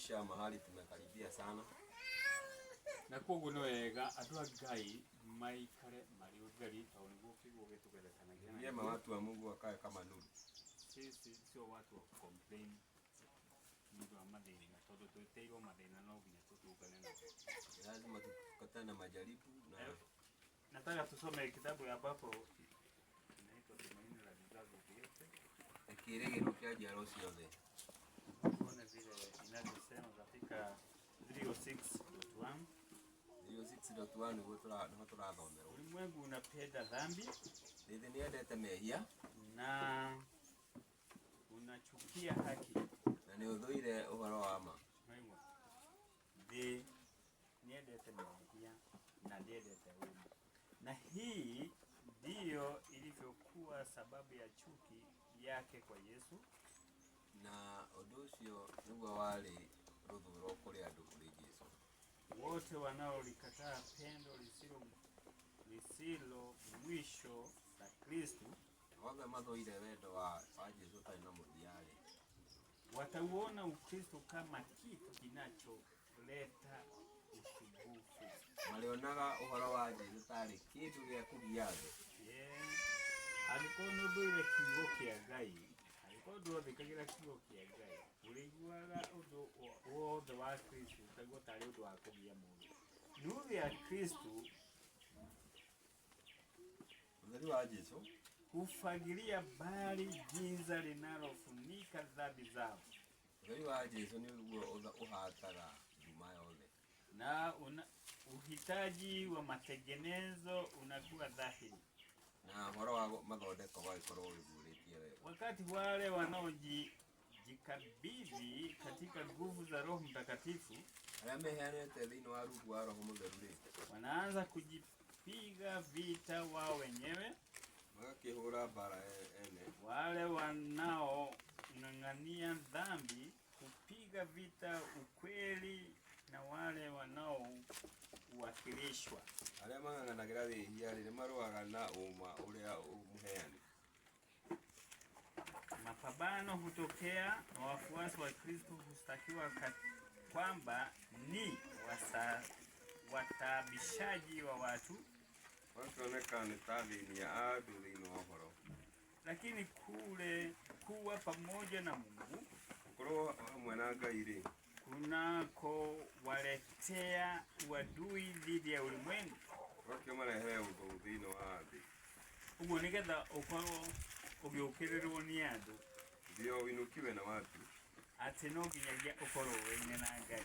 kuisha mahali tumekaribia sana. Na koguo no wega andu a Ngai maikare mari utheri to niguo kiugo gitugerethanagia. Vyema watu wa Mungu wakae kama nuru. Sisi sio watu wa complain. Mungu wa mathina tondu twiteirwo mathina no nginya tutungane nao. Lazima tukutane na majaribu na nataka tusome kitabu ambapo inaitwa Tumaini la Vizazi Vyote. Kiregero kia jaro ciothe. Tuone vile inavyosema katika 306.1. 306.1 niguo turathomera. Ulimwengu unapenda dhambi, Thithi niendete mehia na unachukia haki, na ni uthuire uhoro wa ma. Haimwa. Thi niendete mehia na ndiendete wema. Na hii ndiyo ilivyokuwa sababu ya chuki yake kwa Yesu. Na undu ucio niguo wari ruthuro kuri andu kuri Yesu. Wote wanaolikataa pendo lisilo mwisho la Kristo, Wothe mathuire wendo wa Yesu tari na muthiari, watauona Ukristo kama kitu kinacholeta usumbufu. marionaga uhoro wa Yesu tari kindu gia kugia andu. Angĩkorwo nĩ ũndũ ũrĩa kiugo kĩa Ngai, angĩkorwo ndũthikagira kiugo kĩa Ngai, ũrĩiguaga ũndũ wothe wa Kristo ũkaigua tarĩ ũndũ wa kũgia mũndũ. Nuru ya Kristo, Utheri wa Yesu hufagilia mbali giza linalofunika dhambi zao. Utheri wa Yesu niguo uhataga nduma yothe, Na uhitaji wa matengenezo unakuwa dhahiri. na uhoro wa mathondeko waikorwo wiguũrĩtie wega. Wakati wale wanaojikabidhi katika nguvu za Roho Mtakatifu, Arĩa meheanĩte thĩinĩ wa rungu wa Roho Mũtheru wanaanza kujipiga vita wao wenyewe. magakĩhũra mbara ene. Wale wanaong'ang'ania dhambi kupiga vita ukweli, na wale wanaowakilishwa. Arĩa mang'ang'anagĩra wĩhia nĩ marũaga na ũma ũrĩa mũheani. Mapambano hutokea na wafuasi wa Kristo hustakiwa kwamba ni wataabishaji wa watu, Wakionekana nĩ ta thĩini ya andũ thĩinĩ wa ũhoro. lakini kule kuwa pamoja na Mungu Gũkorwo hamwe na Ngai kunako waletea uadui dhidi ya ulimwengu. wakĩmarehere ũthũ thĩinĩ wa thĩ. Ũguo nĩgetha ũkorwo ũgĩũkĩrĩrwo nĩ andũ, ndio uinukiwe na watu, atĩ no nginyagia ũkorwo wĩine na Ngai.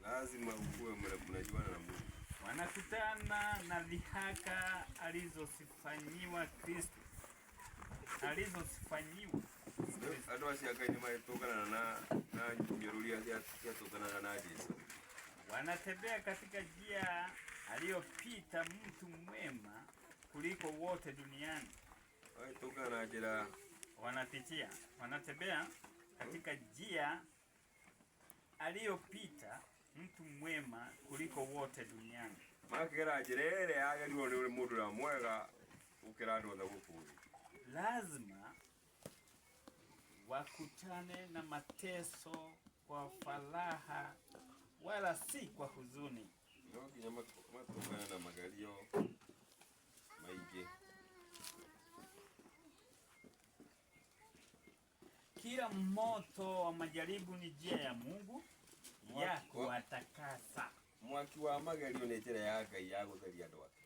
lazima ukuwe mnajuana na Mungu. Wanakutana na dhihaka alizosifanyiwa Kristo. Andũ acio Ngai nĩmahĩtũkanaga na nyũrũria ciatũkanaga na Yesu. Wanatembea katika njia aliyopita mtu mwema kuliko wote duniani. Wahĩtũkana na njĩra, wanatembea katika njia aliyopita mtu mwema kuliko wote duniani. makĩgera njĩra ĩrĩa yagerirwo nĩ mũndũ ũrĩa mwega gũkĩra andũ othe gũkũ thĩ. Lazima wakutane na mateso kwa faraha, wala si kwa huzuni. No nginya matũkane na magerio maingĩ. Kila moto wa majaribu ni njia ya Mungu ya kuwatakasa. Mwaki wa magerio nĩ njĩra ya Ngai ya gũtheria andũ ake.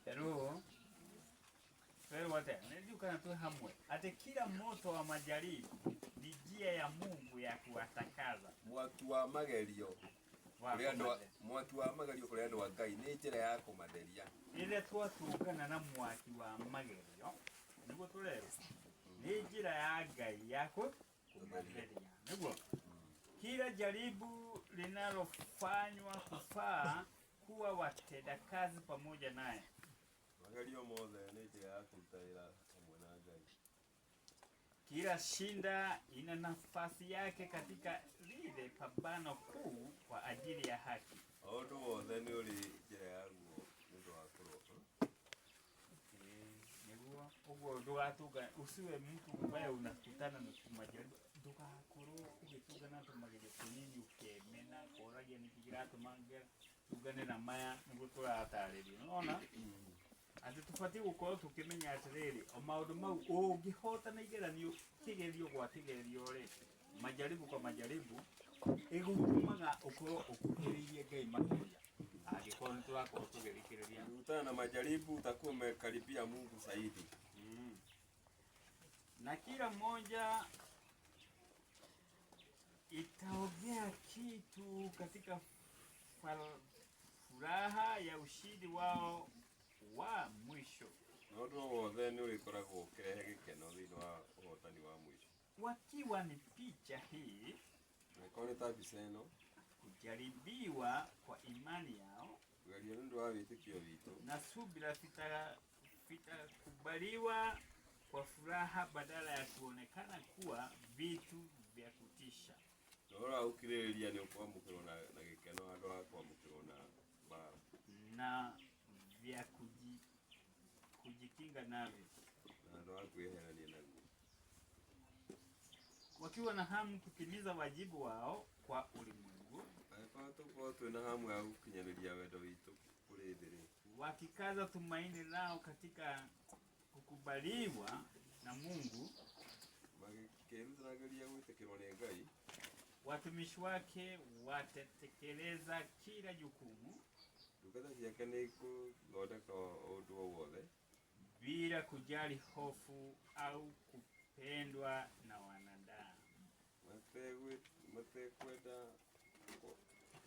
Pero wote ndio tu hamwe. Ate kila moto wa majaribu ni njia ya Mungu ya kuwatakasa. Mwaki wa magerio kũrĩ andũ a Ngai nĩ njĩra ya kũmatheria. Ile twatungana na mwaki wa magerio niguo turero ni njira ya Ngai ya kumatheria. Niguo kila jaribu linalofanywa kufaa kuwa watenda kazi pamoja naye. Magerio mothe nĩ njĩra ya kũruta wĩra hamwe na Ngai. Kila shinda ina nafasi yake katika lile pambano kuu kwa ajili ya haki. Ũndũ wothe nĩ ũrĩ njĩra yaguo nĩ ũndũ wa kũrũa. Niguo ũguo ndũgatunga, usiwe mtu ambaye unakutana na majaribu, ndũgakorwo ũgĩtungana na magerio kunini kĩgeni kĩratũma tungane na maya nĩguo tũratarĩria nona atĩ tũbatiĩ gũkorwo tũkĩmenya atĩrĩrĩ o maũndũ mau ũngĩhotana igeranio kĩgerio gwa kĩgerio rĩ majaribu kwa majaribu ĩgũtũmaga ũkorwo ũkuhĩrĩirie Ngai makĩria angĩkorwo nĩ tũrakorwo tũgĩthikĩrĩria. Ukikutana na majaribu utakuwa umekaribia Mungu zaidi. Na kila mmoja itaongea kitu katika furaha ya ushindi wao wa mwisho. Ndio wothe ni ũrĩkoragwo ũkĩrehe gĩkeno thĩinĩ wa ũhotani wa mwisho. Wakiwa ni picha hii Nĩkorwo nĩ ta mbica ĩno kujaribiwa kwa imani yao kũgerio nĩ ũndũ wa wĩtĩkio witũ na subira vitakubaliwa kwa furaha badala ya kuonekana kuwa vitu vya kutisha. Nora ukirĩrĩria nĩ ũkwamũkĩrwo na gĩkeno andũ a kwamũkĩrwo na vya kujikinga navyo na andũ a kwĩyeherania naguo, wakiwa na hamu kutimiza wajibu wao kwa ulimwengu, angĩkorwo tũkorwo twĩna hamu ya gũkinyanĩria wendo witũ kũrĩ thĩ, wakikaza tumaini lao katika kukubaliwa na Mungu, magĩkĩrutagĩria gwĩtĩkĩrwo nĩ Ngai, watumishi wake watatekeleza kila jukumu ndungata ciake nĩ gũthondeka ũndũ o wothe bila kujali hofu au kupendwa na wanadamu,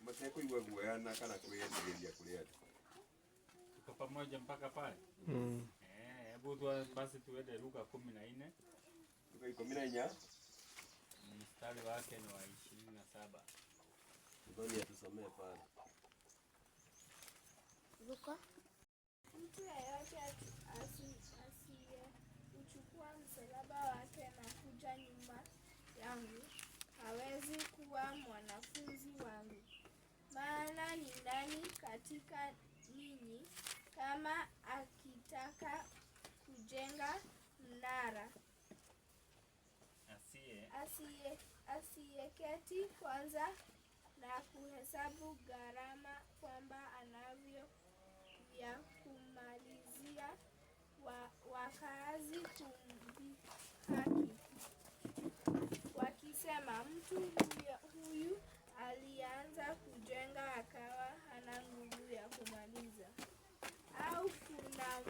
matekwenda guoya na kana kwĩyendereria kũrĩ andũ. Tuko pamoja mpaka pale? Hebu basi tuende Luka 14. Luka 14 mstari wake ni wa 27. Ngoja tusomee pale. Luka. Mtu yeyote uchukua msalaba wake na kuja nyuma yangu hawezi kuwa mwanafunzi wangu. Maana ni nani katika ninyi kama akitaka kujenga mnara asiyeketi kwanza na kuhesabu gharama kwamba anavyo vya kumalizia wakazi kumdhihaki wakisema, mtu huyu alianza kujenga akawa hana nguvu ya kumaliza. Au kuna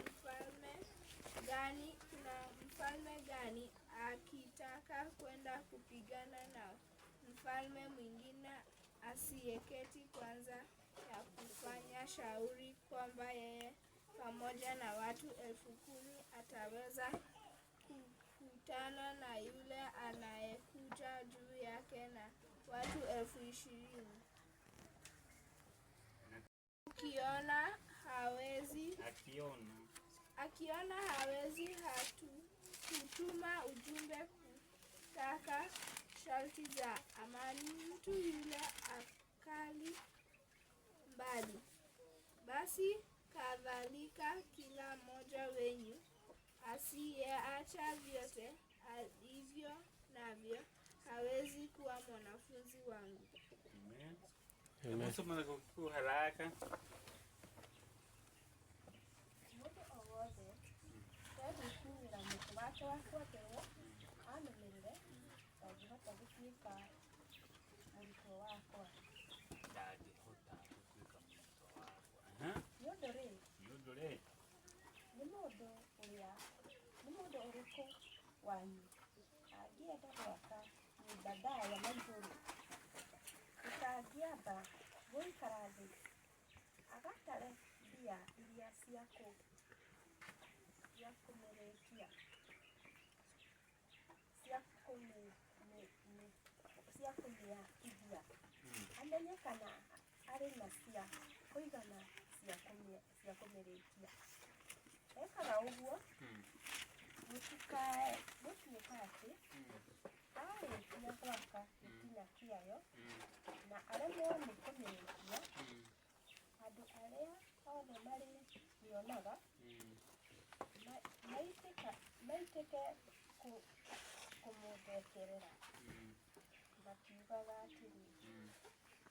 mfalme gani akitaka kwenda kupigana na mfalme mwingine asiyeketi kwanza ya kufanya shauri kwamba yeye pamoja na watu 10,000 ataweza kukutana na yule anayekuja juu yake na watu 20,000. Akiona hawezi hutuma ujumbe kutaka sharti za amani, mtu yule akali mbali. Basi kadhalika kila mmoja wenyu asiyeacha vyote alivyo navyo hawezi kuwa mwanafunzi wangu. Amen. Soma kwa haraka. Ni mũndũ ũrĩkũ wanyu angĩenda gwaka nyũmba ndaya na igũrũ, ũtangĩamba gũikara thĩ agatare mbia iria cia kũmĩrĩkia amenye kana arĩ na cia kũigana cia kũmĩrĩkia. Ekaga ũguo gũtuĩka atĩ arĩkia gwaka gĩtina kĩayo na aremwo nĩ kũmĩrĩkia, andũ arĩa othe marĩmĩonaga maitĩke kũmũthekerera makiugaga atĩrĩ,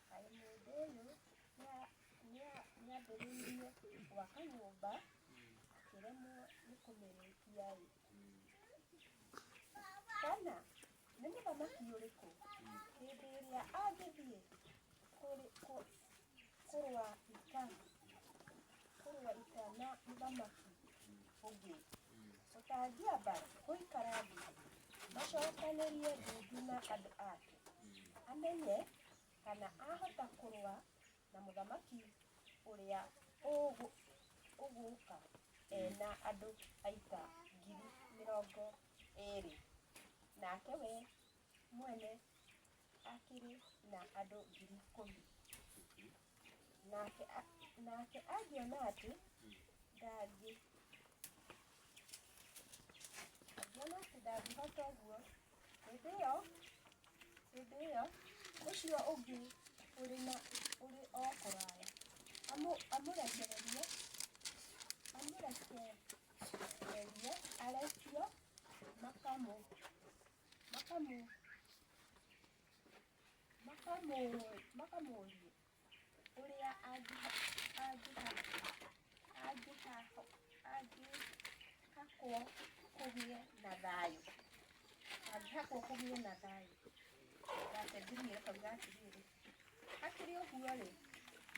kaĩ mũndũ ũyũ nĩambĩrĩirie gwaka nyũmba akĩremwo nĩ kũmĩrĩkia-ĩ, kana nĩ mũthamaki ũrĩkũ hĩndĩ ĩrĩa angĩthiĩ kũrũa ita na mũthamaki ũngĩ, ũtangĩamba gũikara thĩ macokanĩrie Ndundu na andũ ake, amenye kana ahota kũrũa na mũthamaki ũrĩa ũgũka ena andũ aita 20,000, nake we mwene akĩrĩ na andũ 10,000. Nake angĩona atĩ ndangĩhota ũguo, hĩndĩ ĩyo ũcio ũngĩ ũrĩ o kũraya amũrekererie arekio makamũrie ũrĩa angĩhakwo kũgĩe na thayũ. Gake ngiriĩre kau gatirĩrĩ, hakĩrĩ ũguo-rĩ,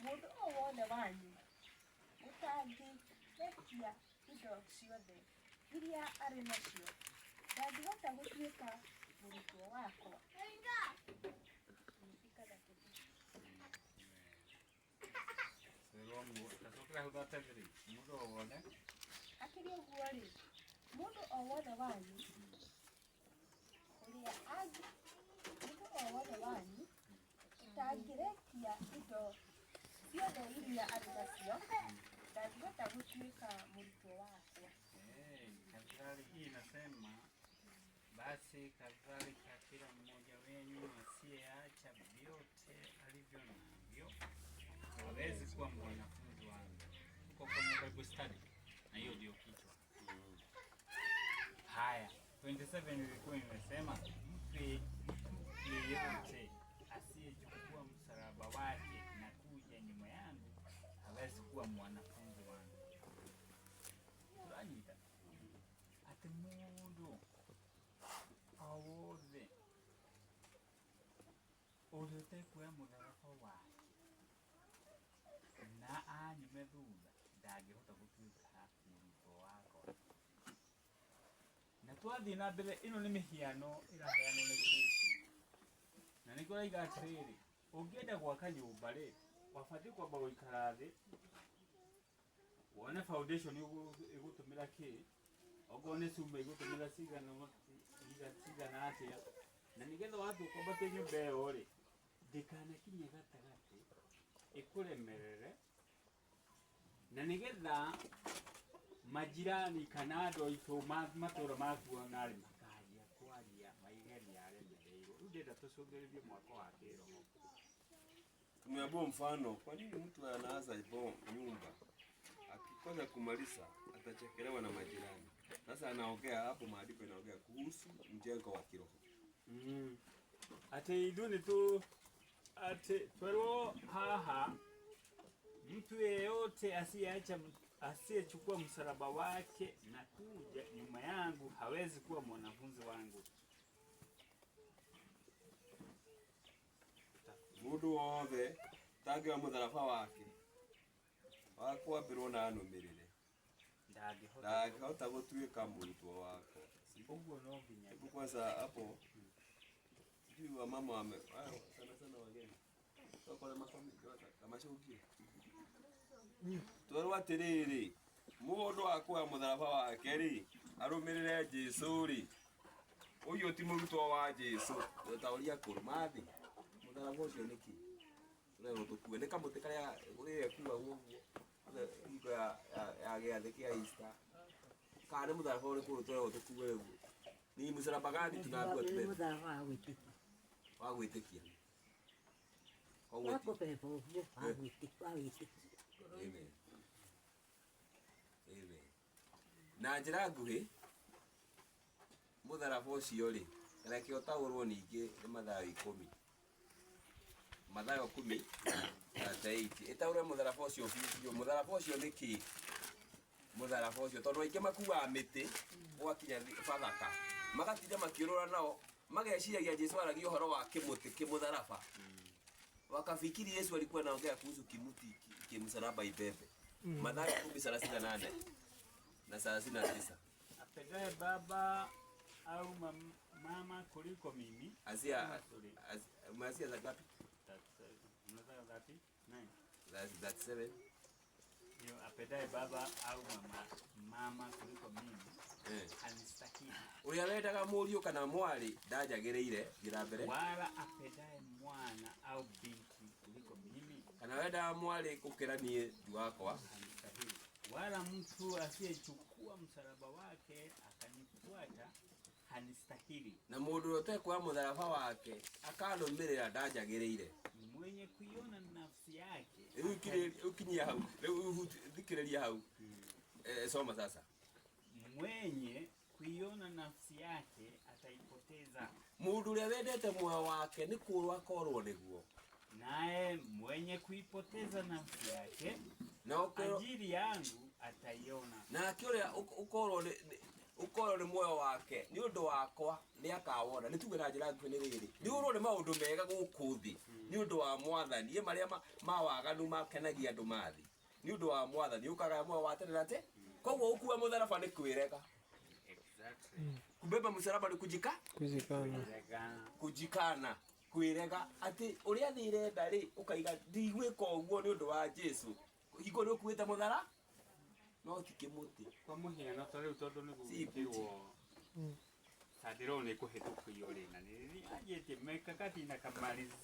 mũndũ o wothe wanyu mũtangĩrekia indo ciothe iria arĩ nacio ndangĩhota gũtuĩka mũrutwo wakwa. Hakĩrĩ ũguo-rĩ, mũndũ o wothe wanyu ũtangĩrekia indo ciothe iria arĩ nacio ndangĩhota gũtuĩka mũrutwo wakwa. Methali hii inasema basi kadhalika kila mmoja wenu asiyeacha vyote alivyo navyo hawezi kuwa mwanafunzi wangu. Uko kwenye Bible study na hiyo ndio kichwa. Haya, 27 ilikuwa imesema mtu yeyote asiyechukua msalaba wake na kuja nyuma yangu hawezi kuwa mwanafunzi wangu. Turanyita ati mundu awothe ũrĩa ũtekuoya mũtharaba wake na anyume thutha ndangĩhota gũtuĩka mũrutwo wakwa. Na twathiĩ na mbere, ĩno nĩ mĩhiano ĩraheanwo nĩ Kristo, na nĩkĩo oiga atĩrĩrĩ, ũngĩenda gwaka nyũmba-rĩ, wabatiĩ kwamba gũikara thĩ wone foundation ĩgũtũmĩra kĩ, okorwo nĩ cuma igũtũmĩra cigana atĩa, na nĩgetha wathiĩ ũkwambatia nyũmba ĩyo-rĩ, ndĩkanakinye gatagatĩ ĩkũremerere, na nĩgetha majirani kana andũ aitũ matũũra maku onarĩ makajia kwaria maigeria aremereirwo. Rĩu ndĩrenda tũcũthĩrĩrie mwako wa kĩroho. Tumeambiwa mfano, kwa nini mtu anaanza nyumba akikosa kumaliza atachekelewa na majirani. Sasa anaongea hapo, maandiko yanaongea kuhusu mjengo wa kiroho. Ati iduni tu twerwo haha, mtu yeyote asiyechukua msalaba wake na kuja nyuma yangu hawezi kuwa mwanafunzi wangu. Mundu wothe tangĩoya mũtharaba wake wakwambĩrwo na anũmĩrĩre ndangĩhota gũtuĩka mũrutwo wakwa. Ũguo no nginya. Hebu kwanza hapo sijui wamama sana wageni tokole makomi kama shoki twerwo atĩrĩrĩ, mũndũ akuoya mũtharaba wake-rĩ arũmĩrĩre Jesũ-rĩ, ũyũ ti mũrutwo wa Jesũ. Tũtaũria kũrũmathi mũtharaba ũcio nĩkĩ tũrerwo tũkue, nĩ kamũtĩ karĩa ũrĩa kuga ũguo hingo ya gĩathĩ kĩa Easter, kana nĩ mũtharaba ũrĩkũ tũrerwo tũkue ũguo? Ni msalaba gani tunaambiwa tubebe? Mũtharaba wa gwĩtĩkia. Wa gwĩtĩkia. Wa kũbeba ũguo wa gwĩtĩkia. Amen. Amen. Na njĩra nguhĩ mũtharaba ũcio-rĩ, reke ũtaũrwo ningĩ nĩ Mathayo 10. Mathayo 10 38 itaure mutharaba ucio biũ mutharaba ucio nĩkĩ mutharaba ucio tondũ aingĩ makuaga mĩtĩ gwakinya Bathaka magatinda makiũrũra nao mageciria Jesu aragia ũhoro wa kĩmũtĩ kĩmũtharaba wakafikiri Yesu alikuwa anaongea kuhusu kimuti kimsalaba ibebe. Mathayo 10:38 na 39. Apendaye baba au mama kuliko mimi. Asia za ngapi? Unataka ngapi? 9. That's 7. Yo apendaye baba au mama kuliko mimi. Anistahili. Uria wendaga mũriũ kana mwarĩ ndanjagĩrĩire njĩra mbere. Wala apendaye mwana au binti kuliko mimi. Kana wendaga mwarĩ gũkĩra niĩ ndu wakwa. Anistahili. Wala mtu asiyechukua msalaba wake akanifuata hanistahili. Na mũndũ ũtekũoya mũtharaba wake akanũmĩrĩra ndanjagĩrĩire. Mwenye kuiona nafsi yake. Ukinyia hau. Rĩu thikĩrĩria hau. Soma sasa. Mwenye kuiona nafsi yake ataipoteza. Mundu ũrĩa wendete muoyo wake nĩ kũrwo akorwo nĩguo. Naye mwenye kuipoteza nafsi yake ajili yangu ataiona. Na kĩũrĩa ukorwo nĩ muoyo wake nĩ ũndũ wakwa nĩ akawona. Nĩ tuge na njĩra nguhĩ nĩ rĩrĩ. Nĩ ũrwo nĩ maũndũ mega gũkũ thĩ nĩ ũndũ wa Mwathani marĩa mawaganu makenagia andũ mathi. Nĩ ũndũ wa Mwathani ũkagaya muoyo wa tene na te. Koguo ũkua mũtharaba nĩ kwĩrega. Exactly. Kubeba msalaba ni kujikana kwirega ati uria nirenda ri ukaiga ndigwika uguo ni undu wa Jesu hingo ni ukuite muthara no tikimuti kwa muhiano tore tondu ni gukirwo sadiro ni kuhitukio ri na ni ajete mekakati na kamalizi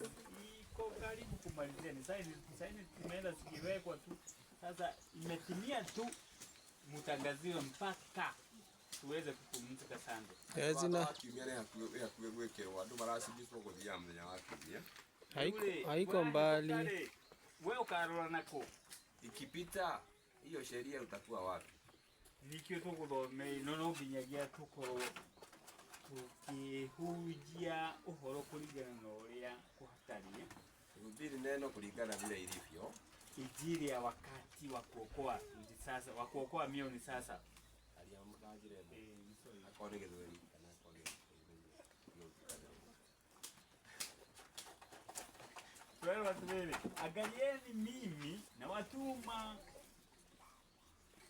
iko karibu kumalizia ni saini tumeenda sikiwekwa tu sasa imetimia tu mtangaziwe mpaka tuweze kupumzika sana. Yazina kimere hakuwe gwekirwa andu maracindishwo guthia muthenya wa kiumia. Haiko mbali. Wewe ukarora nako. Ikipita hiyo sheria utakuwa wapi? Nikio tuguthome no nginyagia tuko tukihujia uhoro kuringana na uria kuhataria. Kuhubiri neno kulingana vile ilivyo. Injili ya wakati wa kuokoa sasa, wa kuokoa mioni sasa. Angalieni mimi na watuma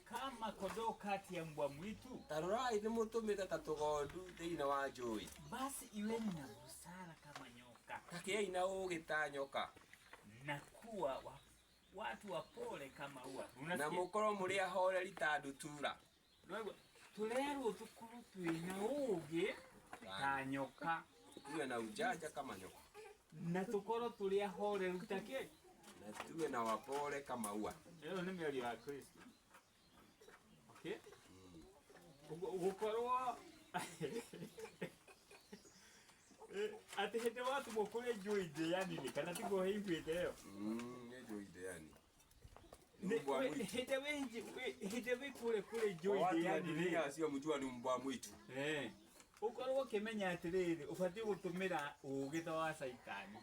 kama kondoo kati ya mbwa mwitu. Tarorai ni mutumite ta tugondu thiina wa njui. Basi iweni na busara kama nyoka. Takiai na ũũgĩ ta nyoka. Na kuwa watu wapole kama ua. Na mukorwo muri ahoreri ta ndutura. Tulerwo tukuru twina ũũgĩ ta nyoka. Tuwe na ujanja kama nyoka. Na tukorwo tuli ahoreru take. Na tuwe na wapole kama ua. Hiyo ni mĩario ya Kristo. Okay? Gukorwo ati hete watu mokore njui ndeani kana tigo heimwite yo. Nĩ njui ndeani. Hete we kule njui ndeani ni acio mjua ni mbwa mwitu. Ukorwo kimenya atiriri ubatie gutumira ugitha wa saitani.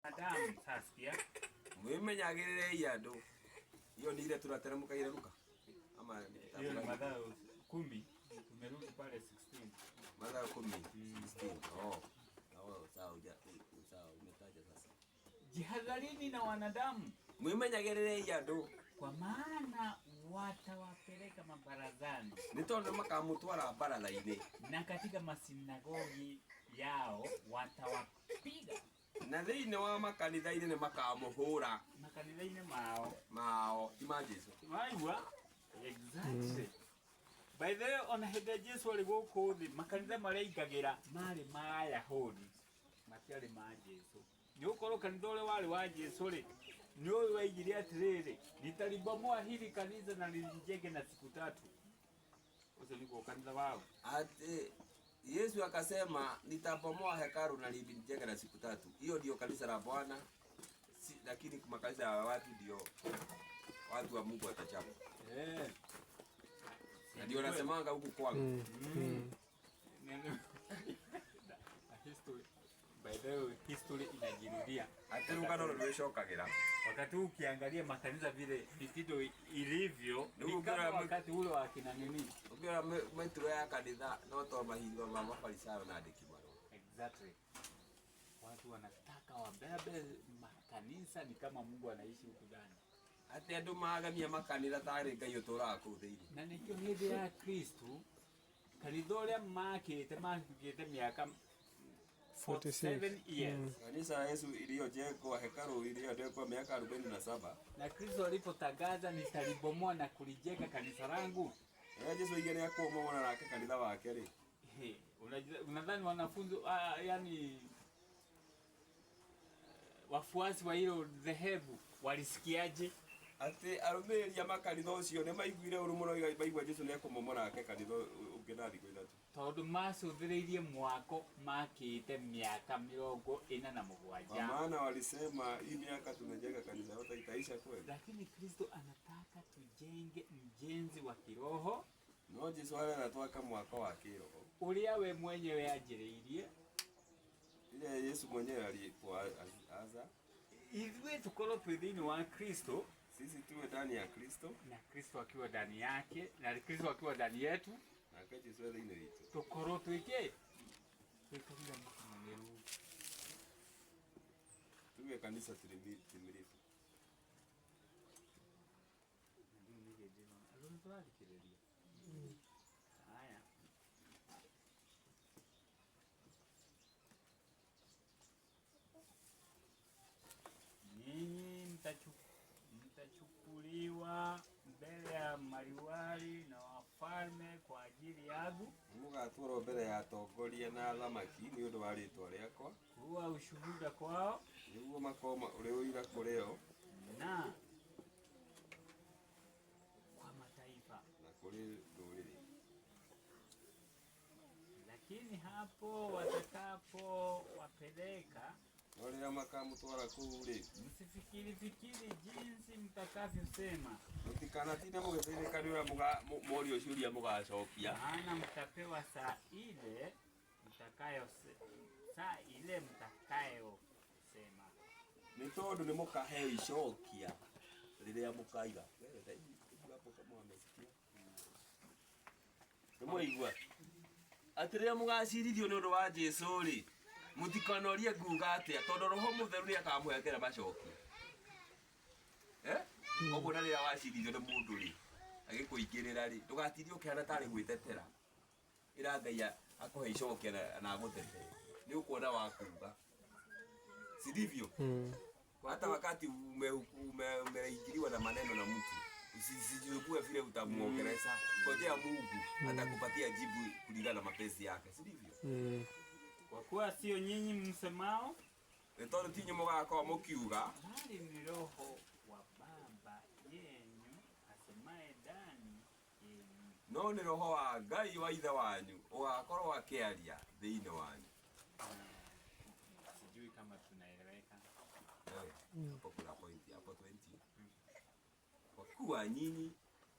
Adam saskia Mwimenyagirire andu hiyo ni ile tunateremka ile Luka ama hiyo ni Mathayo 10 tumerudi pale 16 Mathayo 10:16 sawa umetaja sasa. Jihadharini na wanadamu, mwimenyagirire andu kwa maana watawapeleka mabarazani. Ni tondu makamutwara baratha-ini na katika masinagogi yao watawapiga. Na thiini wa makanitha-ini ni makamuhura. Makanitha-ini mao ima Jesu. Waigua? Exactly. By the way, ona hĩndĩ Jesu arĩ gũkũ thĩ, makanitha marĩa aingagĩra marĩ ma Ayahudi, matiarĩ ma Jesu. Nĩgũkorwo kanitha ũrĩa warĩ wa Jesu rĩ, nĩ ũyũ waigire atĩrĩrĩ, nitalibomoa hili kanisa na nilijenge na siku 3. Ucio nĩguo kanitha wao. Ati Yesu akasema nitabomoa hekalu na nilijenge na siku 3. Hiyo ndio kanisa la Bwana. Lakini makanisa ya watu ndio watu wa Mungu watachapa. Na ndio nasemanga huku kwangu. dunia. Ati rugano rwicokagĩra. Wakati ukiangalia makanisa vile mitindo ilivyo, ni kama wakati ule wa kina nini. Ukiona mitindo ya kanitha no to mahingo ma mafarisayo na andiki barua. Exactly. Watu wanataka wabebe makanisa ni kama Mungu anaishi huku ndani. Ati andu magamia makanitha tari Ngai uturaga kuu thiini. Na nikio hĩndĩ ya Kristo kanitha ũrĩa makĩte mĩaka 47 years. Kanisa Yesu iliyojengwa hekalu iliyojengwa miaka 47. Na Kristo alipotangaza nitalibomoa na kulijenga kanisa langu. Yesu igere akuomoa na kanitha wake ri. Unadhani wanafunzi yani wafuasi wa hilo dhehebu walisikiaje? Ati arumĩrĩri a makanitha ũcio nĩ maiguire ũru mũno baigua Jesu nĩ ekũmomora ake kanitha ũngĩ na thikũ ithatũ. Tondũ macũthĩrĩirie mwako makĩte mĩaka 47. Maana walisema hii miaka tumejenga kanisa yote itaisha kweli. Lakini Kristo anataka tujenge mjenzi wa kiroho. No Jesu anataka mwako wa kiroho. Ulia we mwenyewe ajĩrĩirie. Ile Yesu mwenyewe alipoanza. Ithuĩ tukorwo twĩ thĩinĩ wa Kristo. Sisi tuwe ndani ya Kristo na Kristo akiwa ndani yake na Kristo akiwa ndani yetu na Kristo asiwe ndani yetu. Tukorwo twike twikabila mkanero. Tuwe kanisa timilifu. Ndio nige alondoalikirelia. Haya. Ninyi mtachukuliwa mbele ya maliwali na wafalme kwa ajili yangu. Mugatwarwo mbere ya atongoria na athamaki ni undu wa ritwa riakwa. Kuwa ushuhuda kwao. Niguo makoma uri uira kureo. Na kwa mataifa. Na kuri ndũrĩrĩ. Lakini hapo watakapo wapeleka Orera makamutwara kuu ri. Msifikiri jinsi mtakavyosema. Mutikanatinda mugĩthĩrĩkanĩra morio ciũria mũgacokia. Maana mtapewa saa ile mtakayosema. Nĩ tondũ nĩ mũkaheo icokia rĩrĩa mũkaiga. Nĩ mũigua atĩ rĩrĩa mũgacirithio nĩ ũndũ wa Jesũ rĩ, mutikanorie nguga atia tondu Roho Mutheru ni akamwekera macokio. Oguo na rĩrĩa wacirithio nĩ mũndũ rĩ agĩkũingĩrĩra rĩ ndũgatithio kĩhana tarĩ gwĩtetera. Ĩra Ngai akũhe icokio na agũtetera. Nĩ ũkuona wa kuga. Si ndivyo? Hata wakati umeingiliwa na maneno na mtu usijikue vile utamuongeleza. Ngojea Mungu atakupatia jibu kulingana na mapenzi yake. Si ndivyo? Kwa kuwa sio nyinyi msemao, tondu tinyi mugakorwo mukiuga, bali ni Roho wa Baba yenu asemaye ndani yenu. No ni Roho wa Ngai wa ithe wanyu ugakorwo akiaria thiini wanyu. Sijui kama tunaeleweka. Hapo kuna point hapo 20.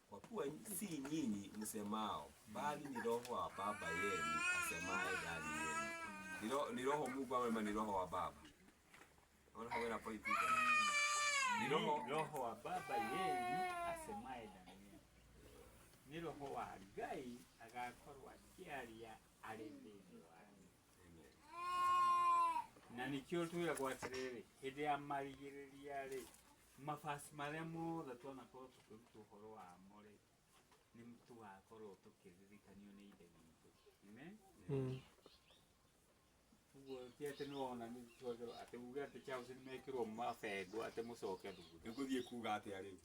Kwa kuwa si nyinyi msemao, bali ni Roho wa Baba yenu asemaye ndani yenu. Ni Roho Mungu ama ni Roho wa Baba? Unaona hapo point hiyo. Ni Roho wa Baba yenu asemaye ndani yenu. Ni Roho wa Ngai agakorwo akiaria ari thiini wanyu. Na nikio twira gwatiriri hĩndĩ ya marigĩrĩria rĩ mabasi marĩa mothe tuonakorwo tũkĩruta ũhoro wamo rĩ nĩ tũgakorwo tũkĩririkanio nĩ ithe witũ. Amen. Uguo ti atĩ nĩwona nĩ twagĩrwo atĩ uge atĩ Charles nĩmekĩrwo mabengũ atĩ mũcoke thukuru. Nĩngũthiĩ kuga atĩa rĩu?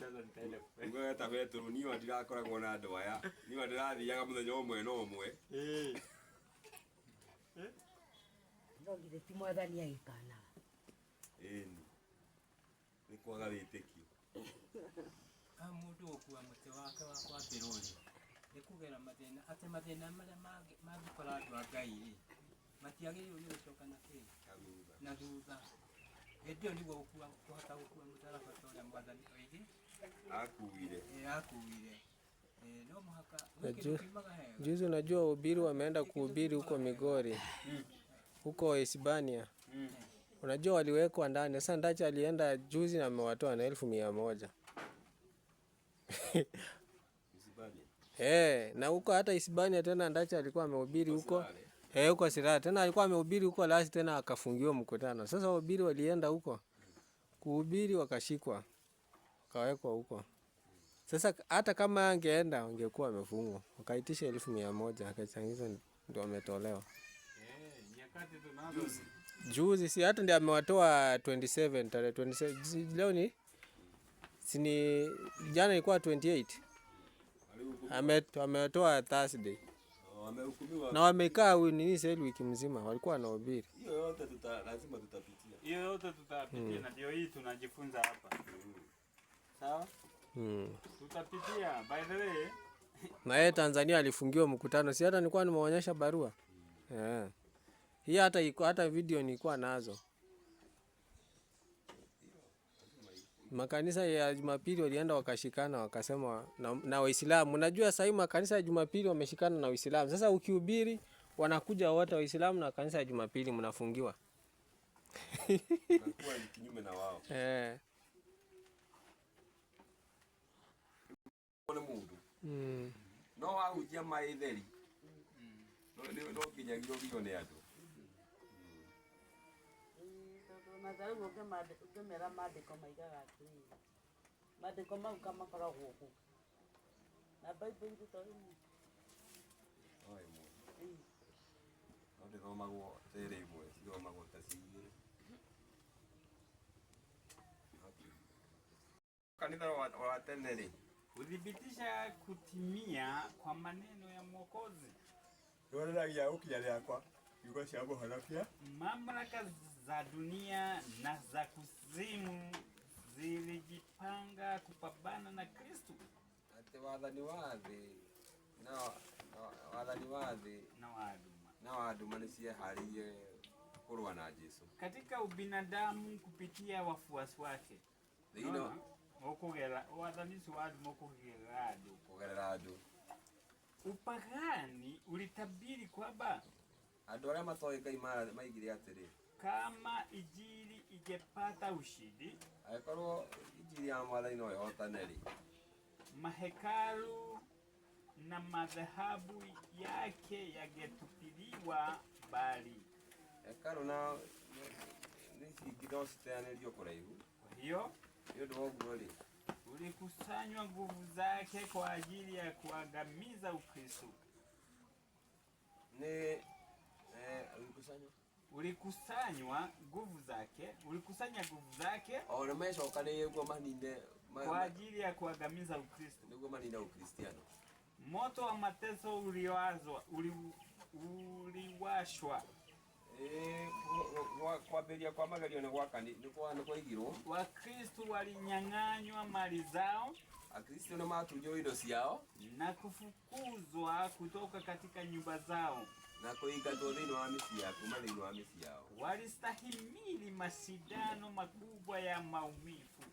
Sasa nitaenda kuga ta Petro niĩ ndirakoragwo na andũ aya niĩ ndirathiaga mũthenya ũmwe na ũmwe. Ndongire ti mwathani agĩkana. Nĩ kwaga wĩtĩkio. Mũndũ ũkua mũtĩ wake wa kwambĩrwo rĩ nĩ kũgera mathĩna atĩ mathĩna marĩa mangĩkora andũ a Ngai rĩ matiagĩrĩirwo nĩ gũcoka na thutha. Hĩndĩ ĩyo nĩguo kũhota gũkua mũtharaba ta ũrĩa mwathani oigire akuire. No mũhaka juzi unajua ubiri wameenda kuhubiri huko Migori huko Hispania. Unajua waliwekwa ndani. Sasa Ndacha alienda juzi na amewatoa na 1,100. Na huko hata Hispania tena Ndacha alikuwa amehubiri huko. Huko Sirari. Tena alikuwa amehubiri huko last tena akafungiwa mkutano. Sasa wahubiri walienda huko kuhubiri wakashikwa. Wakawekwa huko. Sasa hata kama angeenda angekuwa amefungwa. Wakaitisha 1,100 akachangiza ndio ametolewa. Nyakati tunazo Juzi si hata ndiye amewatoa 27 tarehe 27. Leo ni sini jana ilikuwa 28. Ametoa Thursday. Wamehukumiwa. Na wamekaa nini sasa wiki mzima walikuwa wanahubiri. Hiyo yote lazima tutapitia. hiyo yote tutapitia na ndio hii tunajifunza hapa. Sawa? Tutapitia. By the way, na yeye Tanzania alifungiwa mkutano. Si hata nilikuwa nimeonyesha barua. Hii hata video nilikuwa nazo. Makanisa ya Jumapili walienda wakashikana wakasema na Waislamu. Unajua sasa makanisa ya Jumapili wameshikana na Waislamu. Sasa ukihubiri wanakuja wote Waislamu na kanisa ya Jumapili mnafungiwa. Nakuwa ni kinyume na wao. Ona mundu. No wahujia maitheri. No kinyagio gione andu. Matharu ukemera maandĩko maigaga atĩrĩrĩ, maandĩko mau kamakoragwo gũkũ na Bible tũtoĩ no ndĩthomagwo tĩrĩ imwe cithomagwo ta cigĩrĩ. Kanitha wa tene rĩ kudhibitisha kutimia kwa maneno ya Mwokozi. Nĩwonanagia ũkinya rĩakwa yuko cia mũhonokia. Mamlaka za dunia na za kuzimu zilijipanga kupambana na Kristo. Ati wathani wa thĩ na waduma nĩcieharirie kũrũa na Jesũ katika ubinadamu kupitia wafuasi wake. Mokugera wathani wa kugerera andũ. Upagani ulitabiri kwamba andũ arĩa matoĩ Ngai maigire atĩrĩ, kama Injili ingepata ushindi, angĩkorwo Injili ya Mwathani no ĩhotane rĩ, mahekalu na madhahabu yake yangetupiliwa mbali. Hekalu na nĩcingĩtho citeanĩrio kũraihu. Kwa hiyo nĩ ũndũ wa ũguo rĩ, ulikusanywa nguvu zake kwa ajili ya kuangamiza Ukristo. Ulikusanya nguvu zake ona mecokanĩrĩrie guo manine kwa ajili ya kuangamiza Ukristo. Nĩguo manine Ukristiano. Moto wa mateso uliwashwa. Kwambĩrĩria kwa magerio nĩ kwaigirwo. Wakristo walinyang'anywa mali zao. Akristo nĩ matunywo indo ciao na kufukuzwa kutoka katika nyumba zao na kũingatwo thĩinĩ wa mĩciĩ yao, kuma thĩinĩ wa mĩciĩ yao. Walistahimili mashindano makubwa ya maumivu.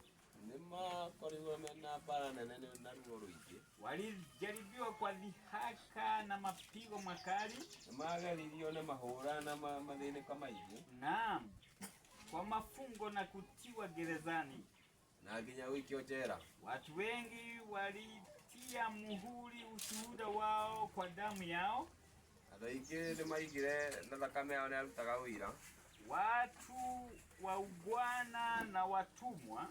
Nĩmakorirwo na mbara nene na ruo rũingĩ. Walijaribiwa kwa dhihaka na mapigo makali. Mageririo na mahũra na mathĩnĩko maingĩ. Naam, kwa mafungo na kutiwa gerezani. Na nginya wikio njera. Watu wengi walitia muhuri ushuhuda wao kwa damu yao. Andũ aingĩ nĩmaigire na thakame yao nĩarutaga ũira. Watu waungwana na watumwa,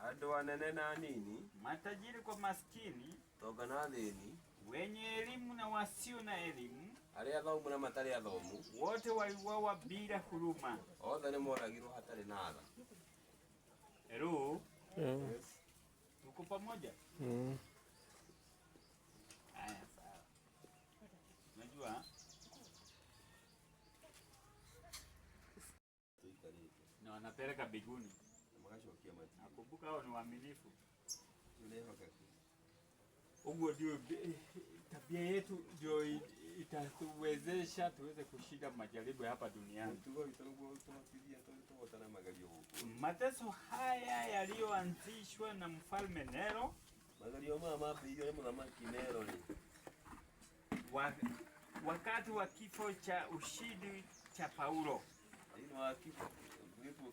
andũ anene na anini, matajiri kwa maskini, tonga na thĩni, wenye elimu na wasio na elimu, arĩa athomu na matarĩ athomu, wote waliuawa bila huruma. Othe nĩmoragirwo hatarĩ na tha. Hello? Yes. Tuko pamoja? Haya, sawa. Unajua? Na wanapeleka biguni. Nakumbuka hao ni waaminifu. Huo ndio tabia yetu ndio itatuwezesha tuweze kushinda majaribu hapa duniani. Mateso haya yaliyoanzishwa na Mfalme Nero, wakati wa kifo cha ushindi cha Paulo. gitu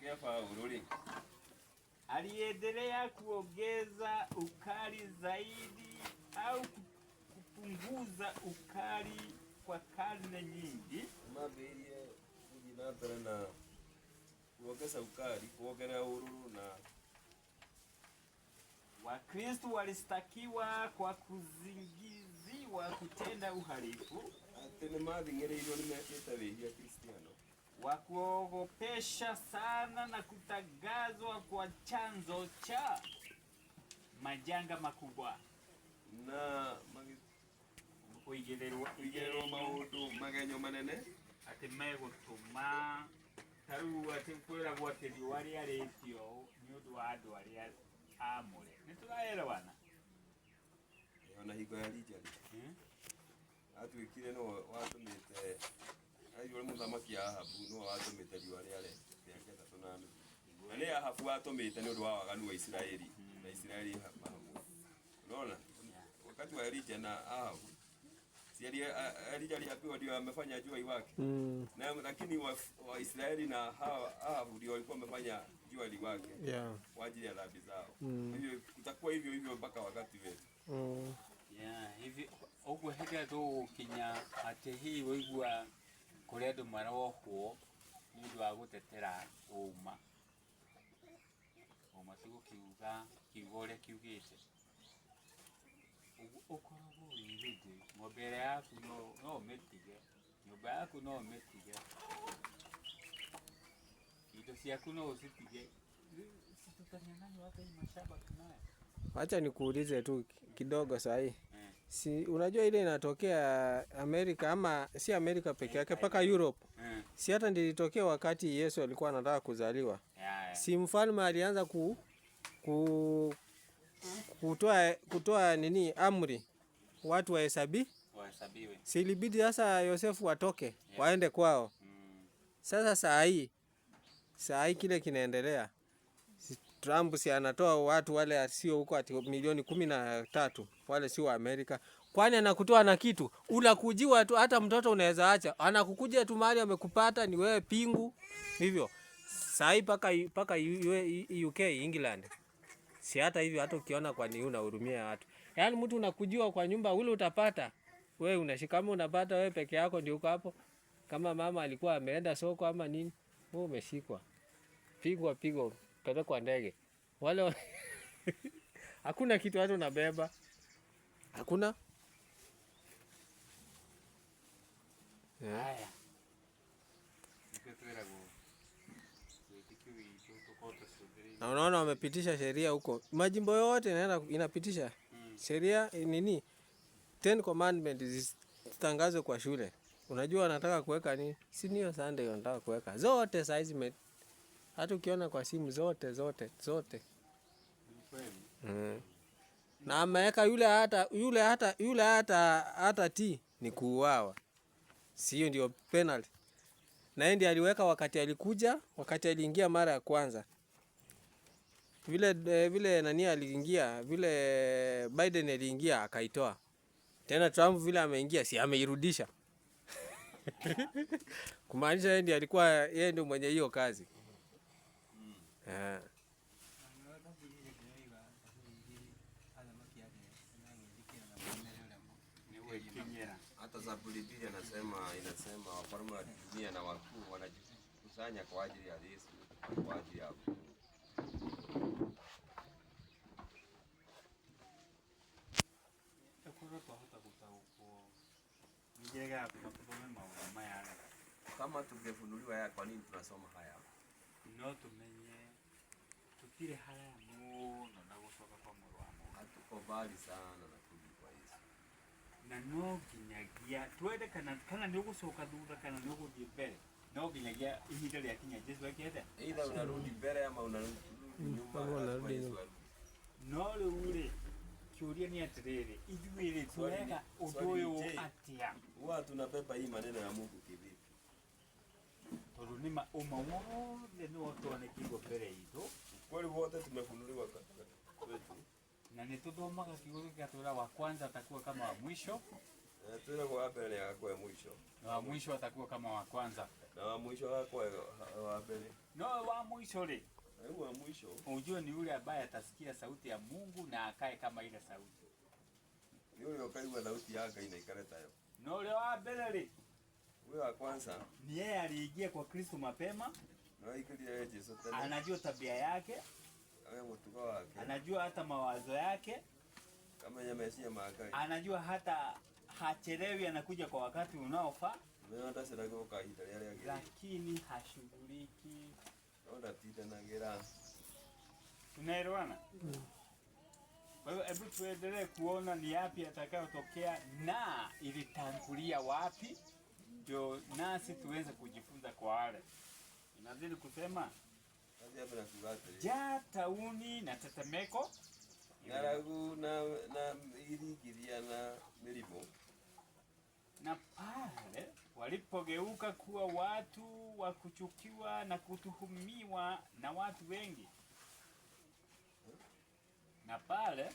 kia Paulo aliendelea kuongeza ukali zaidi au kupunguza ukali kwa karne nyingi. Maberie kujinatara na kuongeza ukali, kuongeza ururu na Wakristo walistakiwa kwa kuzingiziwa kutenda uhalifu, atene mathingirirwo nimekite wihia Kristiano, wa kuogopesha sana na kutangazwa kwa chanzo cha majanga makubwa na kuigererwa maundu magenyo manene ati megutuma taru ati kwiragwo ati riũa rĩarĩtio nĩ ũndũ wa andũ arĩa amũre. Nĩtũraelewana? ona hingo ya Richard atwikire no watumite ayo muthamaki Ahabu no watumite riũa rĩare rĩake 3 na nĩ Ahabu watumite nĩ ũndũ wa waganu wa Israeli na Israeli mahamu. Unaona wakati wa Elijah na Ahabu Elijah aliambiwa ndio amefanya jua iwake na lakini wa Israeli na Ahabu ndio walikuwa wamefanya jua liwake kwa ajili ya dhambi zao. Hivyo itakuwa hivyo mpaka wakati wetu. Hivi ogwo hega tu kinya ati hii wigua kuri andu marohwo ni undu wa gutetera uma tigo kiuga kiuga kiugite ukoragwo wĩrĩndĩ ng'ombe yaku no ũmĩtige, nyũmba yaku no ũmĩtige, indo ciaku no ũcitige. Acha nikuulize tu kidogo sahi. Si unajua ile inatokea Amerika ama si Amerika peke yake paka Europe. Si hata ndilitokea wakati Yesu alikuwa anataka kuzaliwa. Si mfalme alianza kutoa nini amri watu wahesabiwe. Si ilibidi sasa Yosefu watoke waende kwao. Sasa saa hii kile kinaendelea. Trump si anatoa watu wale sio huko ati milioni 13 wale sio wa Amerika. Kwani anakutoa na kitu unakujiwa tu, hata mtoto unaweza acha anakukuja tu mahali amekupata ni wewe pingu hivyo. Saa hii paka UK England si hata hivyo, hata ukiona kwa nini unahurumia watu. Yaani mtu unakujiwa kwa nyumba ule utapata wewe unashika, kama unapata wewe peke yako ndio uko hapo, kama mama alikuwa ameenda soko ama nini wewe umeshikwa pigo pale kwa ndege wale hakuna kitu hata unabeba hakuna. Haya na unaona wamepitisha sheria huko, majimbo yote inapitisha sheria nini 10 commandments zitangazwe kwa shule. Unajua wanataka kuweka nini? Senior Sunday wanataka kuweka zote size hata ukiona kwa simu zote. Na ameweka yule hata ni kuuawa. Sio ndio penalty. Na yeye ndiye aliweka wakati aliingia mara ya kwanza. Vile nani aliingia, vile Biden aliingia akaitoa. Tena Trump vile ameingia si ameirudisha. Kumaanisha yeye ndio mwenye hiyo kazi. Hata Zaburi 2 inasema wafalme wa dunia na wakuu wanajikusanya kwa ajili ya Yesu, kwa ajili ya kama tungefunuliwa haya, kwa nini tunasoma haya? No tumenye tutire haya muno na gucoka kwa Mungu wa Mungu. Hatuko mbali sana na kurudi kwa Yesu. Na no kinyagia twende kana ndio gucoka thutha kana ndio guthii mbere. No kinyagia ihinda rĩa kinya Yesu akienda. Either unarudi mbele ama unarudi nyuma. No rĩu kiuria ni atiriri ithuĩ twega ũndũ ũyũ atia. Huwa tunabeba hii maneno ya Mungu kivipi? Tondũ nĩ uma wothe nĩ watuonekirwo mbere itũ. Kweli wote tumefunuliwa kwetu. Na nĩ tuthomaga kiugo gĩgatwĩra wa kwanza atakuwa kama wa mwisho. Tuna kwa mbele ni akwe mwisho. Na wa mwisho atakuwa kama wa kwanza. Na wa mwisho akwe wa mbele. No, wa mwisho le. Wa mwisho. Unajua ni yule ambaye atasikia sauti ya Mungu na akae kama ile sauti. Ni yule ukaigwa sauti yake inaikareta yo. No, le wa mbele le. Huyo wa kwanza Ni yeye aliingia kwa Kristo mapema. na ikilia Yesu tena. Anajua tabia yake, Awe mtuko wake. anajua hata mawazo yake, Kama yamesia makai. anajua hata hachelewi, anakuja kwa wakati unaofaa, Mimi hata sasa kwa kaida yale yake. lakini hashughuliki. Onda tita na ngera. Tunaelewana? Kwa hiyo hebu tuendelee kuona ni yapi atakayotokea na ilitangulia wapi, ndio nasi tuweze kujifunza kwa wale. Inazidi kusema Kazi hapa na kugata. ja tauni na tetemeko Naragu na iligiria na milimo. na pale walipogeuka kuwa watu wa kuchukiwa na kutuhumiwa na watu wengi, na pale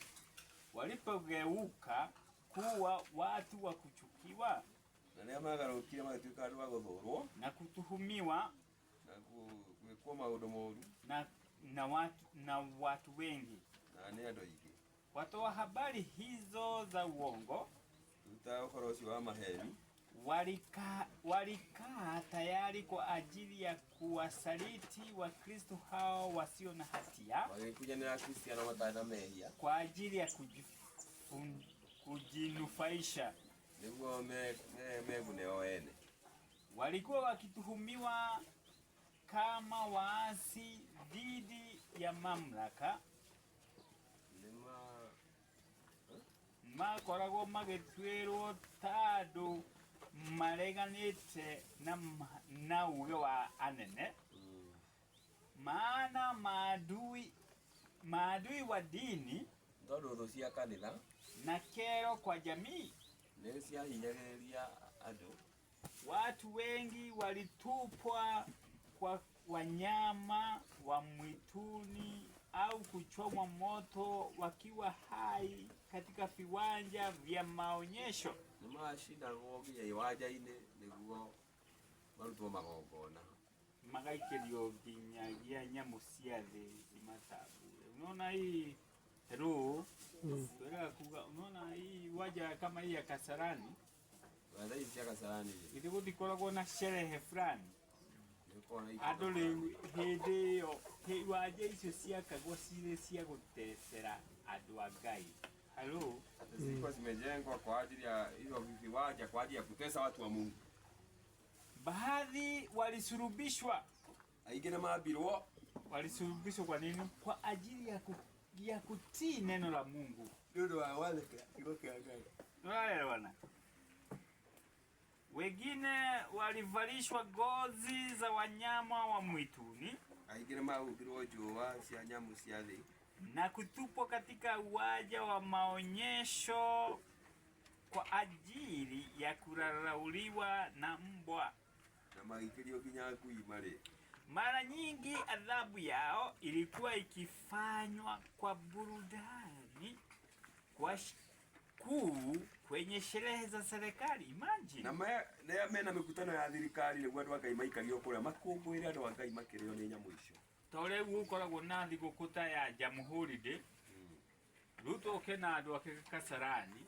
walipogeuka kuwa watu wa kuchukiwa Na nĩa magarũrũkire magĩtuĩka andũ a gũthũrwo na kutuhumiwa na gwĩkwo maũndũ moru na watu wengi, na nĩ andũ aingĩ. watoa habari hizo za uongo Ruta ũhoro ũcio wa maheni walikaa tayari kwa ajili ya kuwasaliti Wakristo hao wasio na hatia, magĩkunyanĩra Kristiano matarĩ na mehia kwa ajili ya kujinufaisha. nĩguo megune o ene. Walikuwa wakituhumiwa kama waasi dhidi ya mamlaka, makoragwo magĩtuĩrwo tandũ mareganĩte na uge wa anene, maana maadui wa dini Tondũ thũ cia kanitha na kero kwa jamii. nĩ ciahinyagĩrĩria andũ. Watu wengi walitupwa kwa wanyama wa mwituni au kuchomwa moto wakiwa hai katika viwanja vya maonyesho. Nĩ macinagwo nginya iwanja-inĩ nĩguo marutwo magongona. Magaikĩrio nginyagia nyamũ cia thĩ cimatabure. Unaona hii hello, tunataka kuga, unaona hii waja kama hii ya Kasarani, Watha hizi cia Kasarani ilikuwa dikoragwo na sherehe fulani. nĩgũkorwo na Andũ rĩu hĩndĩ ĩyo iwanja icio ciakagwo cirĩ cia gũtecera andũ a Ngai. Hello, zilikuwa zimejengwa kwa ajili ya hizo viwanja kwa ajili ya kutesa watu wa Mungu. baadhi walisulubishwa. Aingĩ nĩ mambirwo. Walisulubishwa kwa nini? Kwa ajili ya kutii neno la Mungu. Ndio wale kigo kia Ngai. Unaelewana? Wengine walivalishwa ngozi za wanyama wa mwituni Aingĩ nĩ mahumbirwo njũa cia nyamũ cia thĩ na kutupwa katika uwanja wa maonyesho kwa ajili ya kurarauliwa na mbwa. na magĩikĩrio nginya ngui marĩ. Mara nyingi adhabu yao ilikuwa ikifanywa kwa burudani kwa kuu kwenye sherehe za serikali. Imagine. Na mena mikutano ya thirikari nĩguo andũ a Ngai maikagio kũrĩa makũngũĩre andũ a Ngai makĩrĩo nĩ nyamũ icio. Tore gukoragwo na thigũkũ ta ya Jamhuri Day. Ruto kena andũ ake Kasarani.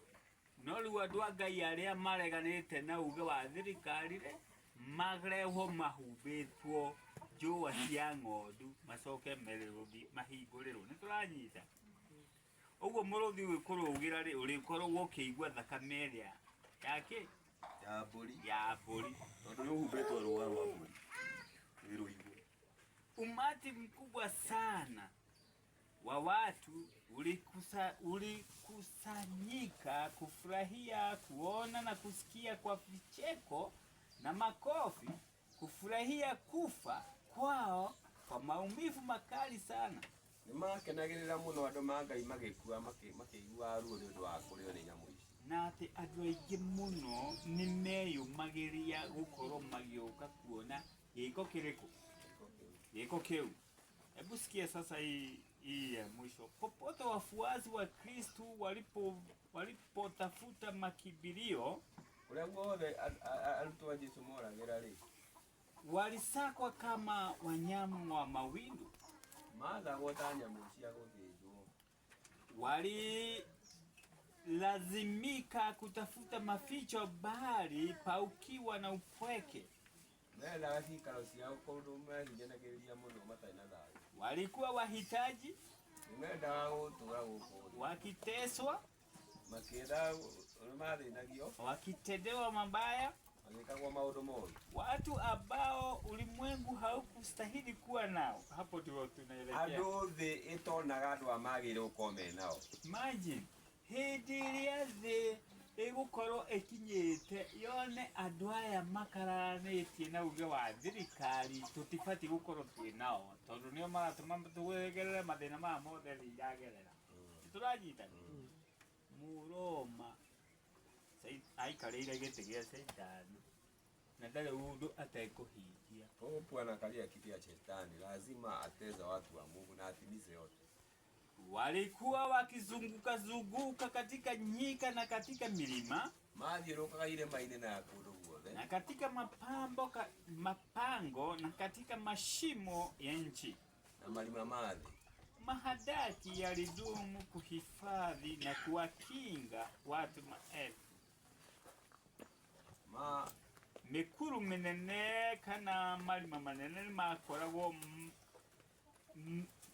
No rĩu andũ a Ngai arĩa mareganĩte na uge wa thirikari magrehwo mahumbĩtwo njũa cia ng'ondu macoke mahingũrĩrwo. Nĩ tũranyita. Ũguo mũrũthi wĩkũrũgĩra rĩ ũrĩkorwo ũkĩigua thakame ĩrĩa yake Ya mbũri. ya mbũri. Tondũ nĩ ũhumbĩtwo rũa rwa mbũri. Nĩ rũigũ. Umati mkubwa sana wa watu ulikusanyika kufurahia kuona na kusikia kwa vicheko na makofi, kufurahia kufa kwao kwa maumivu makali sana. Nĩ makenagĩrĩra mũno andũ a Ngai magĩkua makĩigua ruo nĩ ũndũ wa kũrĩo nĩ nyamũ ici. Na atĩ andũ aingĩ mũno nĩ meyumagĩria gũkorwo magĩũka kuona gĩko kĩrĩkũ, gĩko kĩu. Hebu sikia sasa hii iya mwisho. Popote wafuasi wa Kristo walipotafuta makibilio, Uria guothe arutu a Jesu moragira ri, walisakwa kama wanyama wa mawindo. mathagwo ta nyamu cia guthinjwo. Walilazimika kutafuta maficho bahari paukiwa na upweke. Mendaga cikaro ciao kundu mehinyanagiriria muno matarĩ na thayũ. Walikuwa wahitaji, Mendaga gutura guku wakiteswa, makĩenda mathĩnagio, wakitendewa mabaya, magĩkagwo maũndũ moru. watu ambao ulimwengu haukustahili kuwa nao. Hapo ndio tunaelekea. Andũ thĩ ĩtonaga andũ amagĩrĩire gũkorwo me nao. Imagine hĩndĩ ĩrĩa thĩ ĩgũkorwo ĩkinyĩte yone andũ aya makaranĩtie na uge wa thirikari tũtibatiĩ gũkorwo twĩ nao, tondũ nĩo maratũma tũgerere mathĩna maya mothe thĩ iragerera. Tũranyitana Mũroma aikarĩire gĩtĩ gĩa Shaitani na ndarĩ ũndũ atekũhingia. Popu anakalia kiti ya Shetani, lazima ateza watu wa Mungu na atimize yote. Walikuwa wakizunguka katika nyika na katika milima, mathiũrũrũkaga irĩma-inĩ na kũndũ guothe, na katika mapango na katika mashimo ya nchi. na marima ma thĩ. Mahadaki yalidumu kuhifadhi na kuwakinga watu maelfu. Mikuru minene kana marima manene makoragwo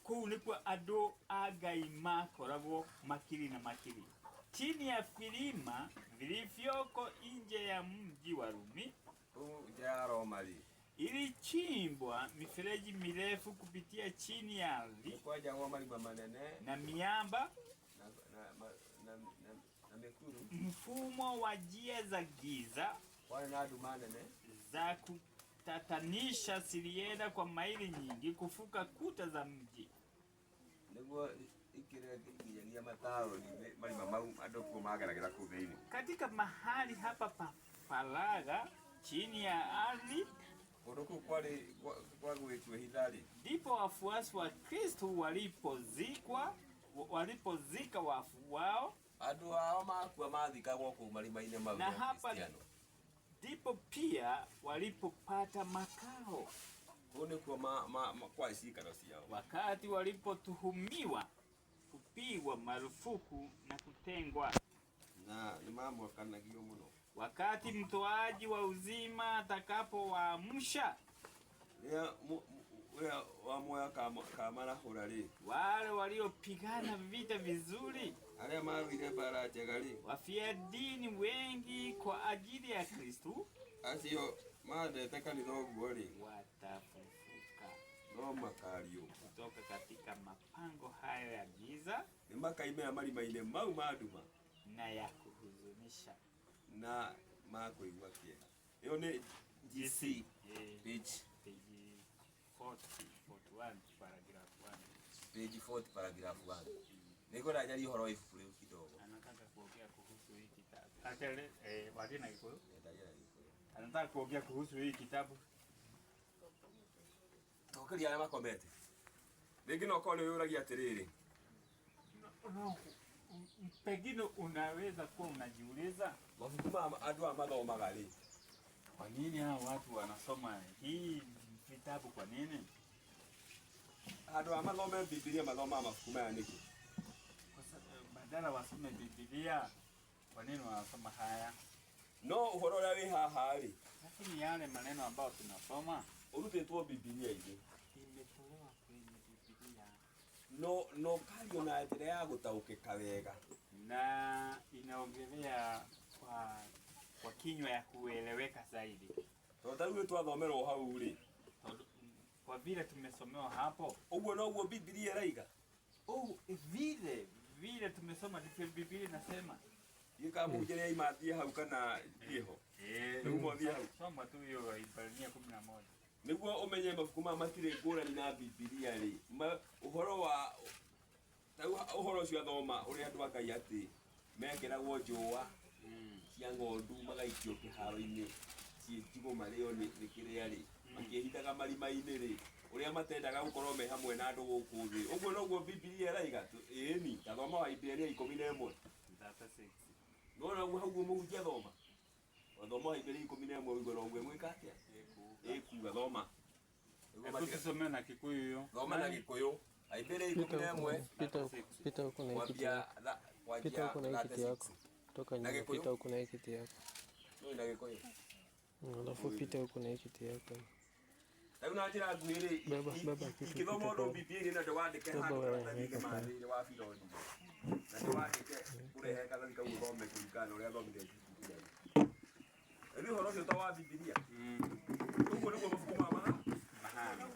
kuu nĩkuo andũ a Ngai makoragwo makiri na makiri. Chini ya vilima vilivyoko nje ya mji wa Rumi, ilichimbwa mifereji mirefu kupitia chini ya ardhi na miamba, mfumo wa njia za giza za kutatanisha zilienda kwa maili nyingi kufuka kuta za mji. Katika mahali hapa pa faragha chini ya ardhi ndipo wafuasi wa Kristo walipozika wafu wao, na hapa ndipo pia walipopata makao wakati walipotuhumiwa kupigwa marufuku na kutengwa. Wakati mtoaji wa uzima atakapowaamsha wale waliopigana vita vizuri, wafia dini wengi kwa ajili ya Kristo watafufuka kutoka katika mapango hayo ya giza na ya kuhuzunisha. Na makuigua kĩeha. Ĩyo nĩ GC page 41 paragraph 1. Page 40 paragraph 1. Niko najali uhoro ifuku leo kidogo. Anataka kuongea kuhusu hii kitabu. Atele wadina iko. Anataka kuongea kuhusu hii kitabu. Tokali ala makomete. Ningine ukole yuragia atiriri. Pengine unaweza kuwa unajiuliza mafuku andũ a mathomaga rĩ, kwa nini hao watu wanasoma hii vitabu? Kwa nini andũ a mathome Biblia mathoma mafuku maya nĩkĩ? Badala wasome Biblia, kwa nini wanasoma haya? No uhoro ũrĩa wĩ haha rĩ, lakini yale maneno ambayo tunasoma ũrutĩtwo Biblia-inĩ imetolewa kwenye Biblia, no kario na njĩra ya gũtaũkĩka wega, na inaongelea kwa kinywa ya kueleweka zaidi. Tondũ twathomerwo hau rĩ, kwa vile tumesomewa hapo, ũguo noguo Biblia ĩraiga. Vile tumesoma ndivyo Biblia inasema. Gĩkamũnjĩra imathie hau kana iho. Nĩguo thie hau. Soma tu hiyo Ibrania 11. Nĩguo ũmenye mabuku ma matirĩ ngũrani na Biblia rĩ. Ũhoro wa ũhoro ũcio athoma ũrĩa andũ a Ngai atĩ mekeragwo njũa cia ng'ondu magaikio kĩharo-inĩ ciĩtigwo marĩo nĩ kĩrĩa rĩ, makĩhithaga marima-inĩ rĩ, uria matendaga gukorwo me hamwe na andu guku thi uguo noguo Biblia iraiga ni tathoma wa Iberia 11 no uguo hauguo muhunjia thoma wathoma wa Iberia 11 uguo noguo mwika atia ekuga thoma tusome na Kikuyu hiyo thoma na Gikuyu Iberia 11 pita huko na kiti yako pita huko na kiti yako toka nyuma pita huko na kiti yako na Gikuyu alafu pita huko na kiti yako Tayo na njira nguhiri ikithoma ndo Biblia na ndwandike handu karatathi-inĩ mathĩinĩ wa Bironi na ndwandike urehe karathi kau uthome kũringana ũrĩa thomire Biblia rĩu ũhoro ũcio ta wa Biblia ũguo nĩguo mabuku ma mahana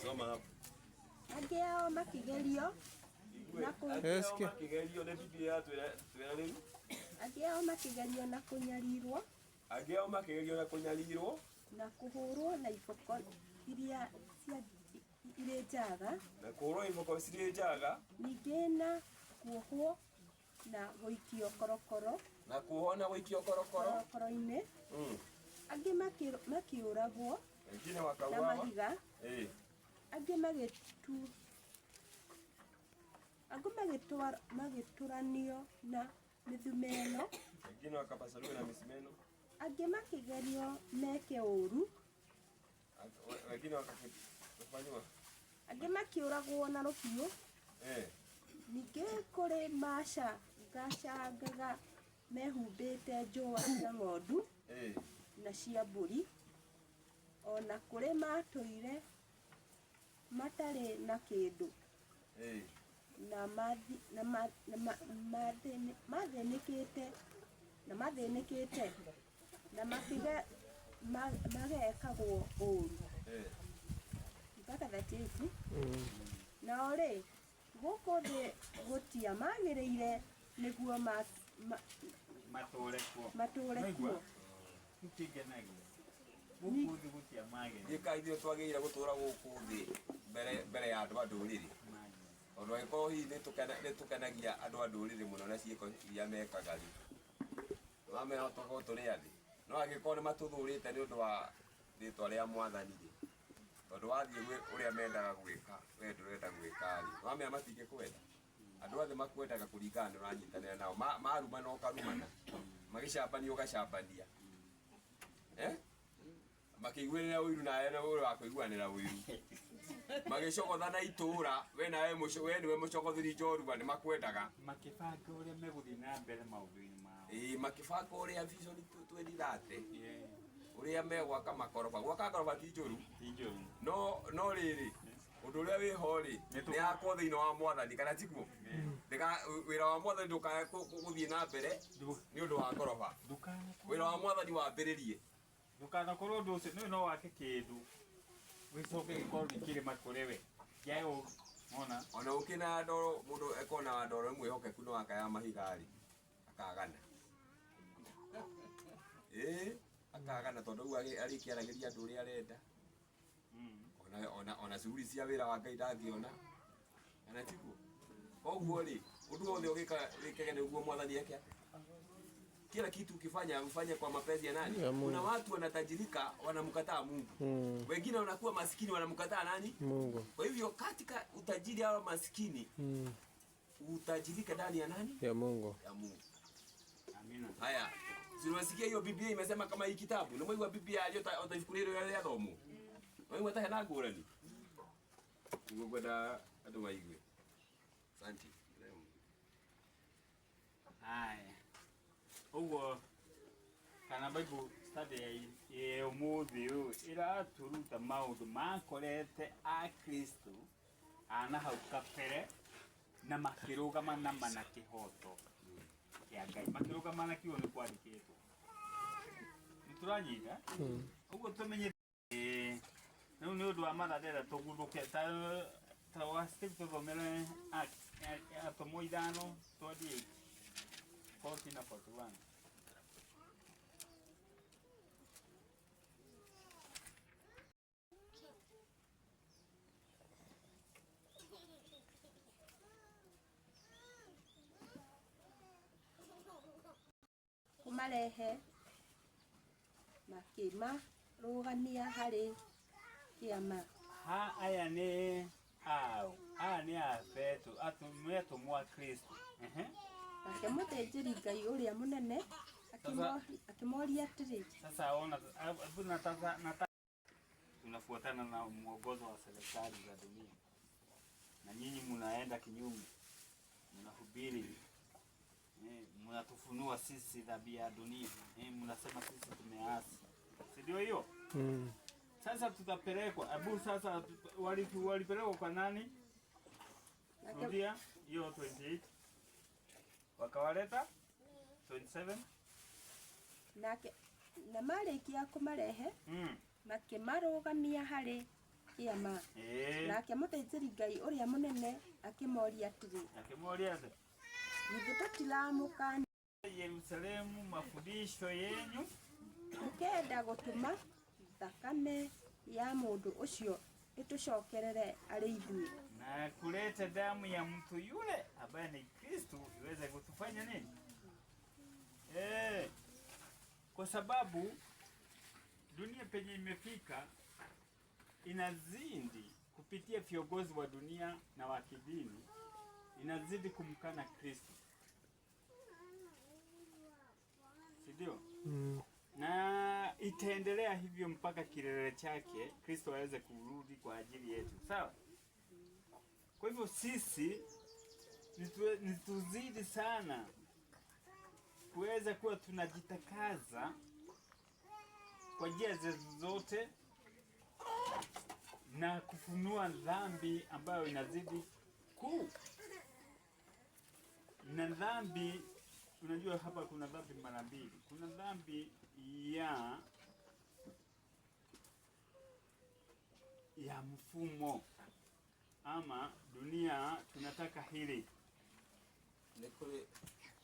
soma hapo angĩ ao makĩgerio na makĩgerio nĩ Biblia twĩra rĩu angĩ ao makĩgerio na kũnyarirwo angĩ ao makĩgerio na kũnyarirwo na kũhũrwo na iboko iria irĩ njaga na kũhũrwo iboko cirĩ njaga ningĩ na kuohwo na gũikio korokoro na kuohwo na gũikio korokoro-inĩ angĩ makĩũragwo na mahiga angĩ magĩtũranio na mĩthumeno wengine wakapasuliwa na misumeno angĩ makĩgerio meke ũru wengine wakafanywa angĩ makĩũragwo na rũhiũ ningĩ kũrĩ macangaga mehumbĩte njũa cia ng'ondu na cia mbũri ona kũrĩ matũire matarĩ na kĩndũ na mathĩnĩkĩte na magekagwo ũru mpaka 38 nao rĩ gũkũ thĩ gũtia magĩrĩire nĩguo matũre kuo gĩka ithuĩ twagĩrĩire gũtũra gũkũ thĩ mbere ya andũ a ndũrĩrĩ tondũ angĩkorwo hihi nĩtũkenagia andũ a ndũrĩrĩ mũno na ciĩko iria mekaga rĩ mamehota gũkorwo tũrĩ athĩ no angĩkorwo nĩ matũthũrĩte nĩ ũndũ wa rĩtwa rĩa Mwathani rĩ tondũ wathiĩ ũrĩa mendaga gwĩka we ndũrenda gwĩka rĩ wamenya matingĩkwenda andũ athĩ makwendaga kũringana na ũranyitanĩra nao maruma na ũkarumana magĩcambania ũgacambania makĩiguanĩra ũiru nawe na ũrĩa wa kũiguanĩra ũiru magĩcogothana itũũra we nawe nĩwe mũcogothiri njorua nĩ makwendaga makĩbanga ũrĩa megũthiĩ na mbere maũndũ-inĩ mao makĩbanga ũrĩa Vision 2030 ũrĩa megwaka makoroba gwaka ngoroba ti njũru no rĩrĩ ũndũ ũrĩa wĩho rĩ nĩ yakwo thĩinĩ wa Mwathani kana tiguo wĩra wa Mwathani ndũkae gũthiĩ na mbere nĩ ũndũ wa ngoroba wĩra wa Mwathani wambĩrĩrie ndũkanakorwo ũndũ ũcio no wake kĩndũ wĩcoke gĩkorwo nĩ kĩrĩma kũrĩ we jayo mona ona ũkĩna ndoro mũndũ ekona ndoro mwĩhokeku no akaya mahiga rĩ akagana akagana tondũ rĩu arĩkĩaragĩria andũ ũrĩa arenda ona shughuli cia wĩra wa Ngai ndangĩona kana tiguo koguo rĩ ũndũ wothe ũgĩkaga nĩguo Mwathani eke kila kitu ukifanya ufanye kwa mapenzi ya nani? Kuna watu wanatajirika wanamkataa Mungu. Wengine wanakuwa maskini wanamkataa nani? Mungu. Kwa hivyo katika utajiri au maskini utajirika ndani ya nani? Ya Mungu. Ya Mungu. Amina. Haya, tunasikia hiyo Biblia imesema kama hii kitabu. Na mwe wa Biblia aliyo utafikiria yale ya thomo. Wewe mtaka na ngorani. Ngogoda ando maigwe. Asante. Haya. Uguo kana Bible study ya ũmũthĩ ũyũ ĩratũruta maũndũ makorete a Kristo ana hau kabere na makĩrũgama na mana kĩhoto kĩa Ngai makĩrũgama na kiugo nĩ kwandĩkĩtwo nĩtũranyita ũguo tũmenye rĩu nĩ ũndũ wa mathathera tũguthũke ta wa Steve tũthomere atomo ithano twathiĩ 14 na 41. Kumarehe makimarũgamia harĩ kĩama. Aya nĩ ao, aya nĩ abetu, atumĩtũmwo a Kristo. Nake mũthĩnjĩri Ngai ũrĩa mũnene akĩmoria atĩrĩ, Sasa ona tunafuatana na mwongozo wa serikali za dunia, na nyinyi mnaenda kinyume, mnahubiri, mnatufunua sisi dhambi ya dunia, mnasema sisi tumeasi, si ndio hiyo? Sasa tutapelekwa, abu sasa walipelekwa kwa nani? Rudia hiyo 28. Wakawaleta 27. Na marĩkia kũmarehe makimarũgamia harĩ kĩama. Nake mũthĩnjĩri Ngai ũrĩa mũnene akĩmoria atĩrĩ, githĩ tũtiramũkania Yerusalemu mafundisho yenyu mũkenda gũtũma thakame ya mũndũ ũcio ĩtũcokerere arĩ ithuĩ, na kuleta damu ya mtu yule ambaye ni Kristo iweze kutufanya nini? Kwa sababu dunia penye imefika inazidi kupitia viongozi wa dunia na wa kidini, inazidi kumkana Kristo, si ndio? Na itaendelea hivyo mpaka kilele chake Kristo aweze kurudi kwa ajili yetu, sawa? Kwa hivyo sisi nituzidi sana kuweza kuwa tunajitakaza kwa njia zote na kufunua dhambi ambayo inazidi kuu. Na dhambi, unajua hapa kuna dhambi mara mbili. Kuna dhambi ya mfumo ama dunia tunataka hili. Nikuri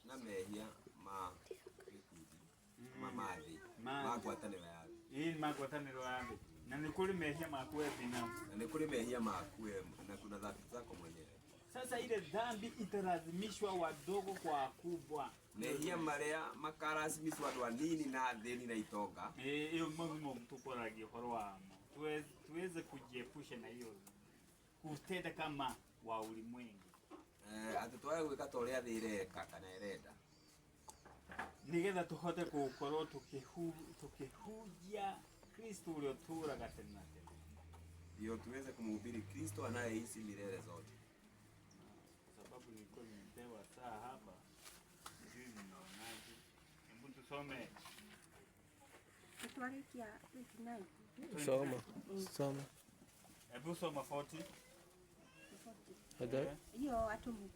na mehia ma mamathi magwatanĩro ya thĩ. Magwatanĩro ya thĩ. Na ni kuri mehia makuwe binafsi. Na ni kuri mehia makuwe na kuna dhambi zako mwenyewe. Sasa ile dhambi italazimishwa wadogo kwa wakubwa. Mehia maria makarasimiswa andũ anini na thĩni na itonga. Hiyo mambo mtukoragia horo wamo. Tuweze kujiepusha na hiyo kutenda kama wa ulimwengu. Ati twae gwĩka ta ũrĩa thĩ ireka kana irenda. Nigetha tuhote gũkorwo tukihujia Kristo ũrĩa tena tena. Ndio tuweze kumhubiri Kristo anayeishi milele zote. Sababu nilikuwa nimepewa saa hapa. Sijui mnaonaje. Hebu tusome. Tutwarikia wiki nayo. Soma. Hebu soma 40. Hiyo atumu.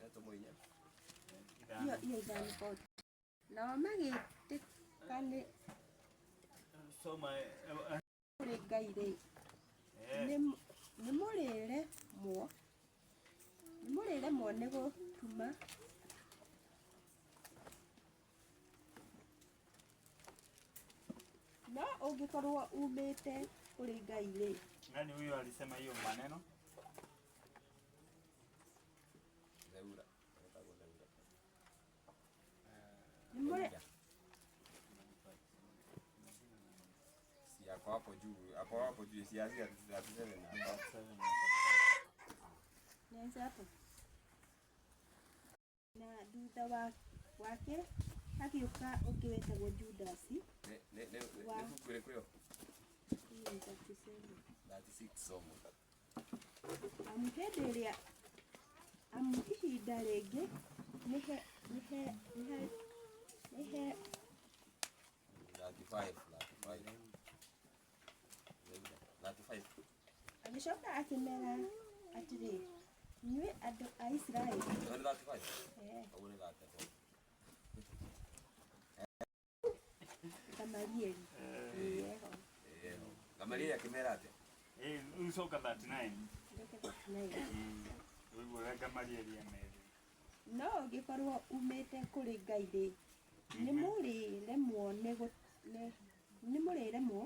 Atumu hiyo idani 40. Na magĩtĩkanĩ soma kũrĩ Ngai rĩ, nĩ mũrĩremwo nĩ gũtuma no ũngĩkorwo umĩte kũrĩ Ngai rĩ. Nani huyo alisema hiyo maneno? Hapo juu siazi atiseme na hapo. Na thutha wake agĩũka ũngĩ wetagwo Judasi. Kule kwio. 36 somo. Hĩndĩ ĩrĩa ihinda rĩngĩ nĩhe 35. Agĩcoka akĩmera atĩrĩ, inyuĩ andũ a Israeli. 35. Gamalieli. Gamalieli akĩmera atĩa? Usoka 39. Wewe Gamalieli amere. No ũngĩkorwo umĩte kũrĩ Ngai rĩ, nĩ mũrĩremwo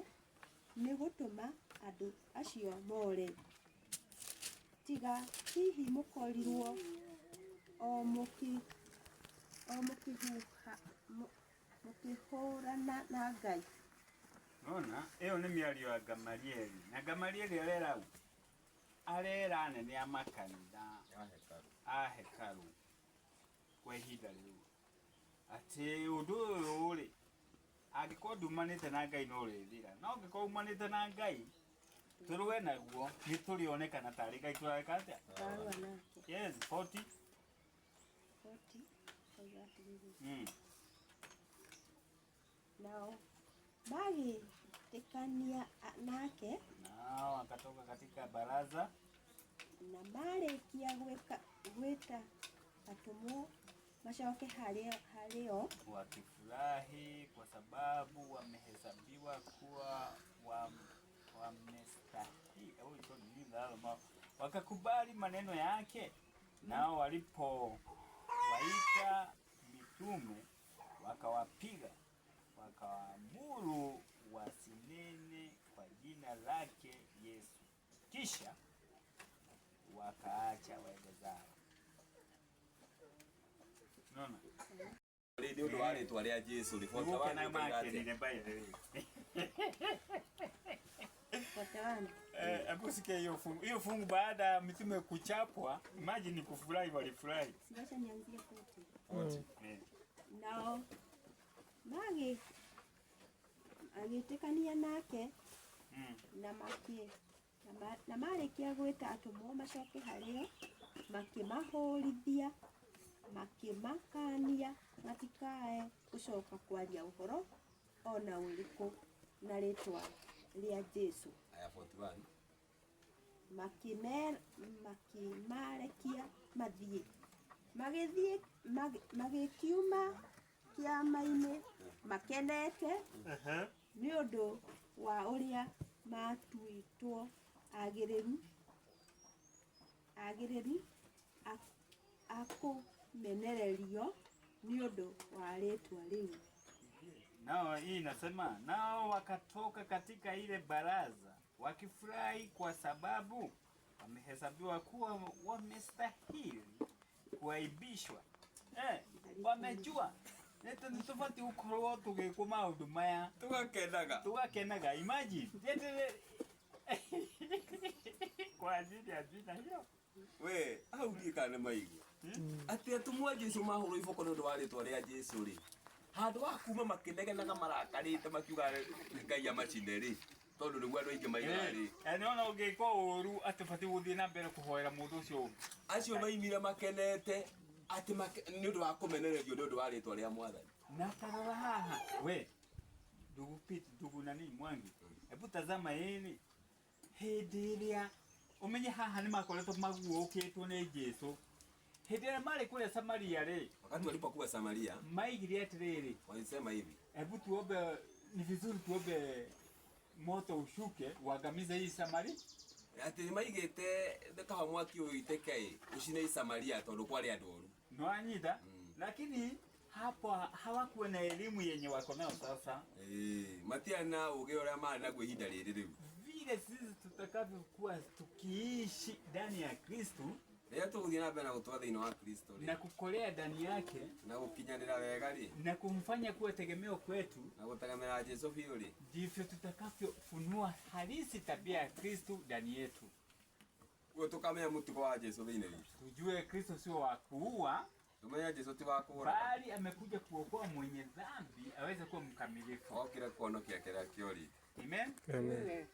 nĩ gũtũma andũ acio more. Tiga hihi mũkorirwo o mũkĩhuha mukihurana na Ngai. Nona, ĩyo nĩ mĩario ya Gamalieli. Na Gamalieli arera u. Arera anene a makanitha a hekalu kwa ihinda rĩu. Atĩ ũndũ ũyũ rĩ, angĩkorwo ndumanĩte na Ngai no rĩthira. No angĩkorwo umanĩte na Ngai, tũrũe naguo nĩ tũrĩonekana tarĩ Ngai tũreka atĩa? Twarũa nake. Yes, 40. 40. Nao magĩtĩkania nake, nao akatoka katika baraza, na marĩkia gwĩta atũmwo macoke harĩo wakifurahi kwa sababu wamehesabiwa kuwa wamestahili. Wakakubali maneno yake. Nao walipowaita mitume wakawapiga, wakawaamuru wasinene kwa jina lake Yesu, kisha wakaacha waende zao. Unaona? Ndio ndo wale tu wale Yesu lifuata wana make akusikia hiyo fungu baada ya mitume kuchapwa, imagine kufurahi, walifurahi. Sasa nianzie 40. Nao agĩtĩkania nake na marĩkia gwĩta atũmwo macoke harĩo, makĩmahũrithia, makĩmakania matikae gũcoka kwaria ũhoro ona ũrĩkũ na rĩtwa rĩa Jesũ. Aya 41. Makimarekia mathiĩ. Magĩkiuma kĩama-inĩ makenete nĩ ũndũ wa ũrĩa matuĩtwo agĩrĩru akũmenererio nĩ ũndũ wa rĩtwa rĩu. Nao hii inasema, nao wakatoka katika ile baraza wakifurahi kwa sababu wamehesabiwa kuwa wamestahili kuaibishwa. Wamejua neto nitofati ukorwo tugĩkwo maũndũ maya tugakenaga. Imagine kwa ajili ya jina hiyo. We au kana maigua ati atumwa Jesũ mahũrwo iboko nĩ ũndũ wa rĩtwa rĩa Jesũ rĩ, handũ wa kuma makĩnegenaga marakarĩte makiuga Ngai amacinde rĩ, tondũ nĩguo andũ aingĩ maigana rĩ. Nĩona ũngĩkwo ũru atibati gũthiĩ na mbere kũhoera mũndũ ũcio ũngĩ. Acio maimire makenete ati nĩ ũndũ wa kũmenererio nĩ ũndũ wa rĩtwa rĩa Mwathani. Na tarora haha we ndugu Pete, ndugu nani Mwangi, hebu tazama hili hĩndĩ ĩrĩa umenye haha nĩ makoretwo maguũkĩtwo nĩ Jesũ. Hĩndĩ ĩrĩa marĩ kũrĩa Samaria rĩ, wakati walipokuwa Samaria maigire atĩrĩrĩ, walisema hivi, hebu tuombe, ni vizuri tuombe moto ushuke uangamize hii Samaria. Ati maigite ndakawa mwaki uiteke ucine Samaria tondũ kwari andũ oru. No anyita, lakini hapo hawakuwa na elimu yenye wako nayo sasa. Matiana ũgĩ ũrĩa marĩ naguo ihinda rĩrĩ rĩu. Vile sisi tutakavyokuwa tukiishi ndani ya Kristo, rĩrĩa tũgũthiĩ na mbere na gũtũũra thĩinĩ wa Kristo na kukolea ndani yake na gũkinyanĩra wega rĩ, na kumfanya kuwa tegemeo kwetu na gũtegemera Jesũ biũ rĩ, ndivyo tutakavyofunua halisi tabia ya Kristo ndani yetu. Kwa tukamenya mũtugo wa Jesũ thĩinĩ witũ. Tujue Kristo sio wa kuua, tumenye Jesũ ti wa kũũra, bali amekuja kuokoa mwenye dhambi aweze kuwa mkamilifu. okire kuonokia kĩrĩa kĩorĩte. Amen. Amen.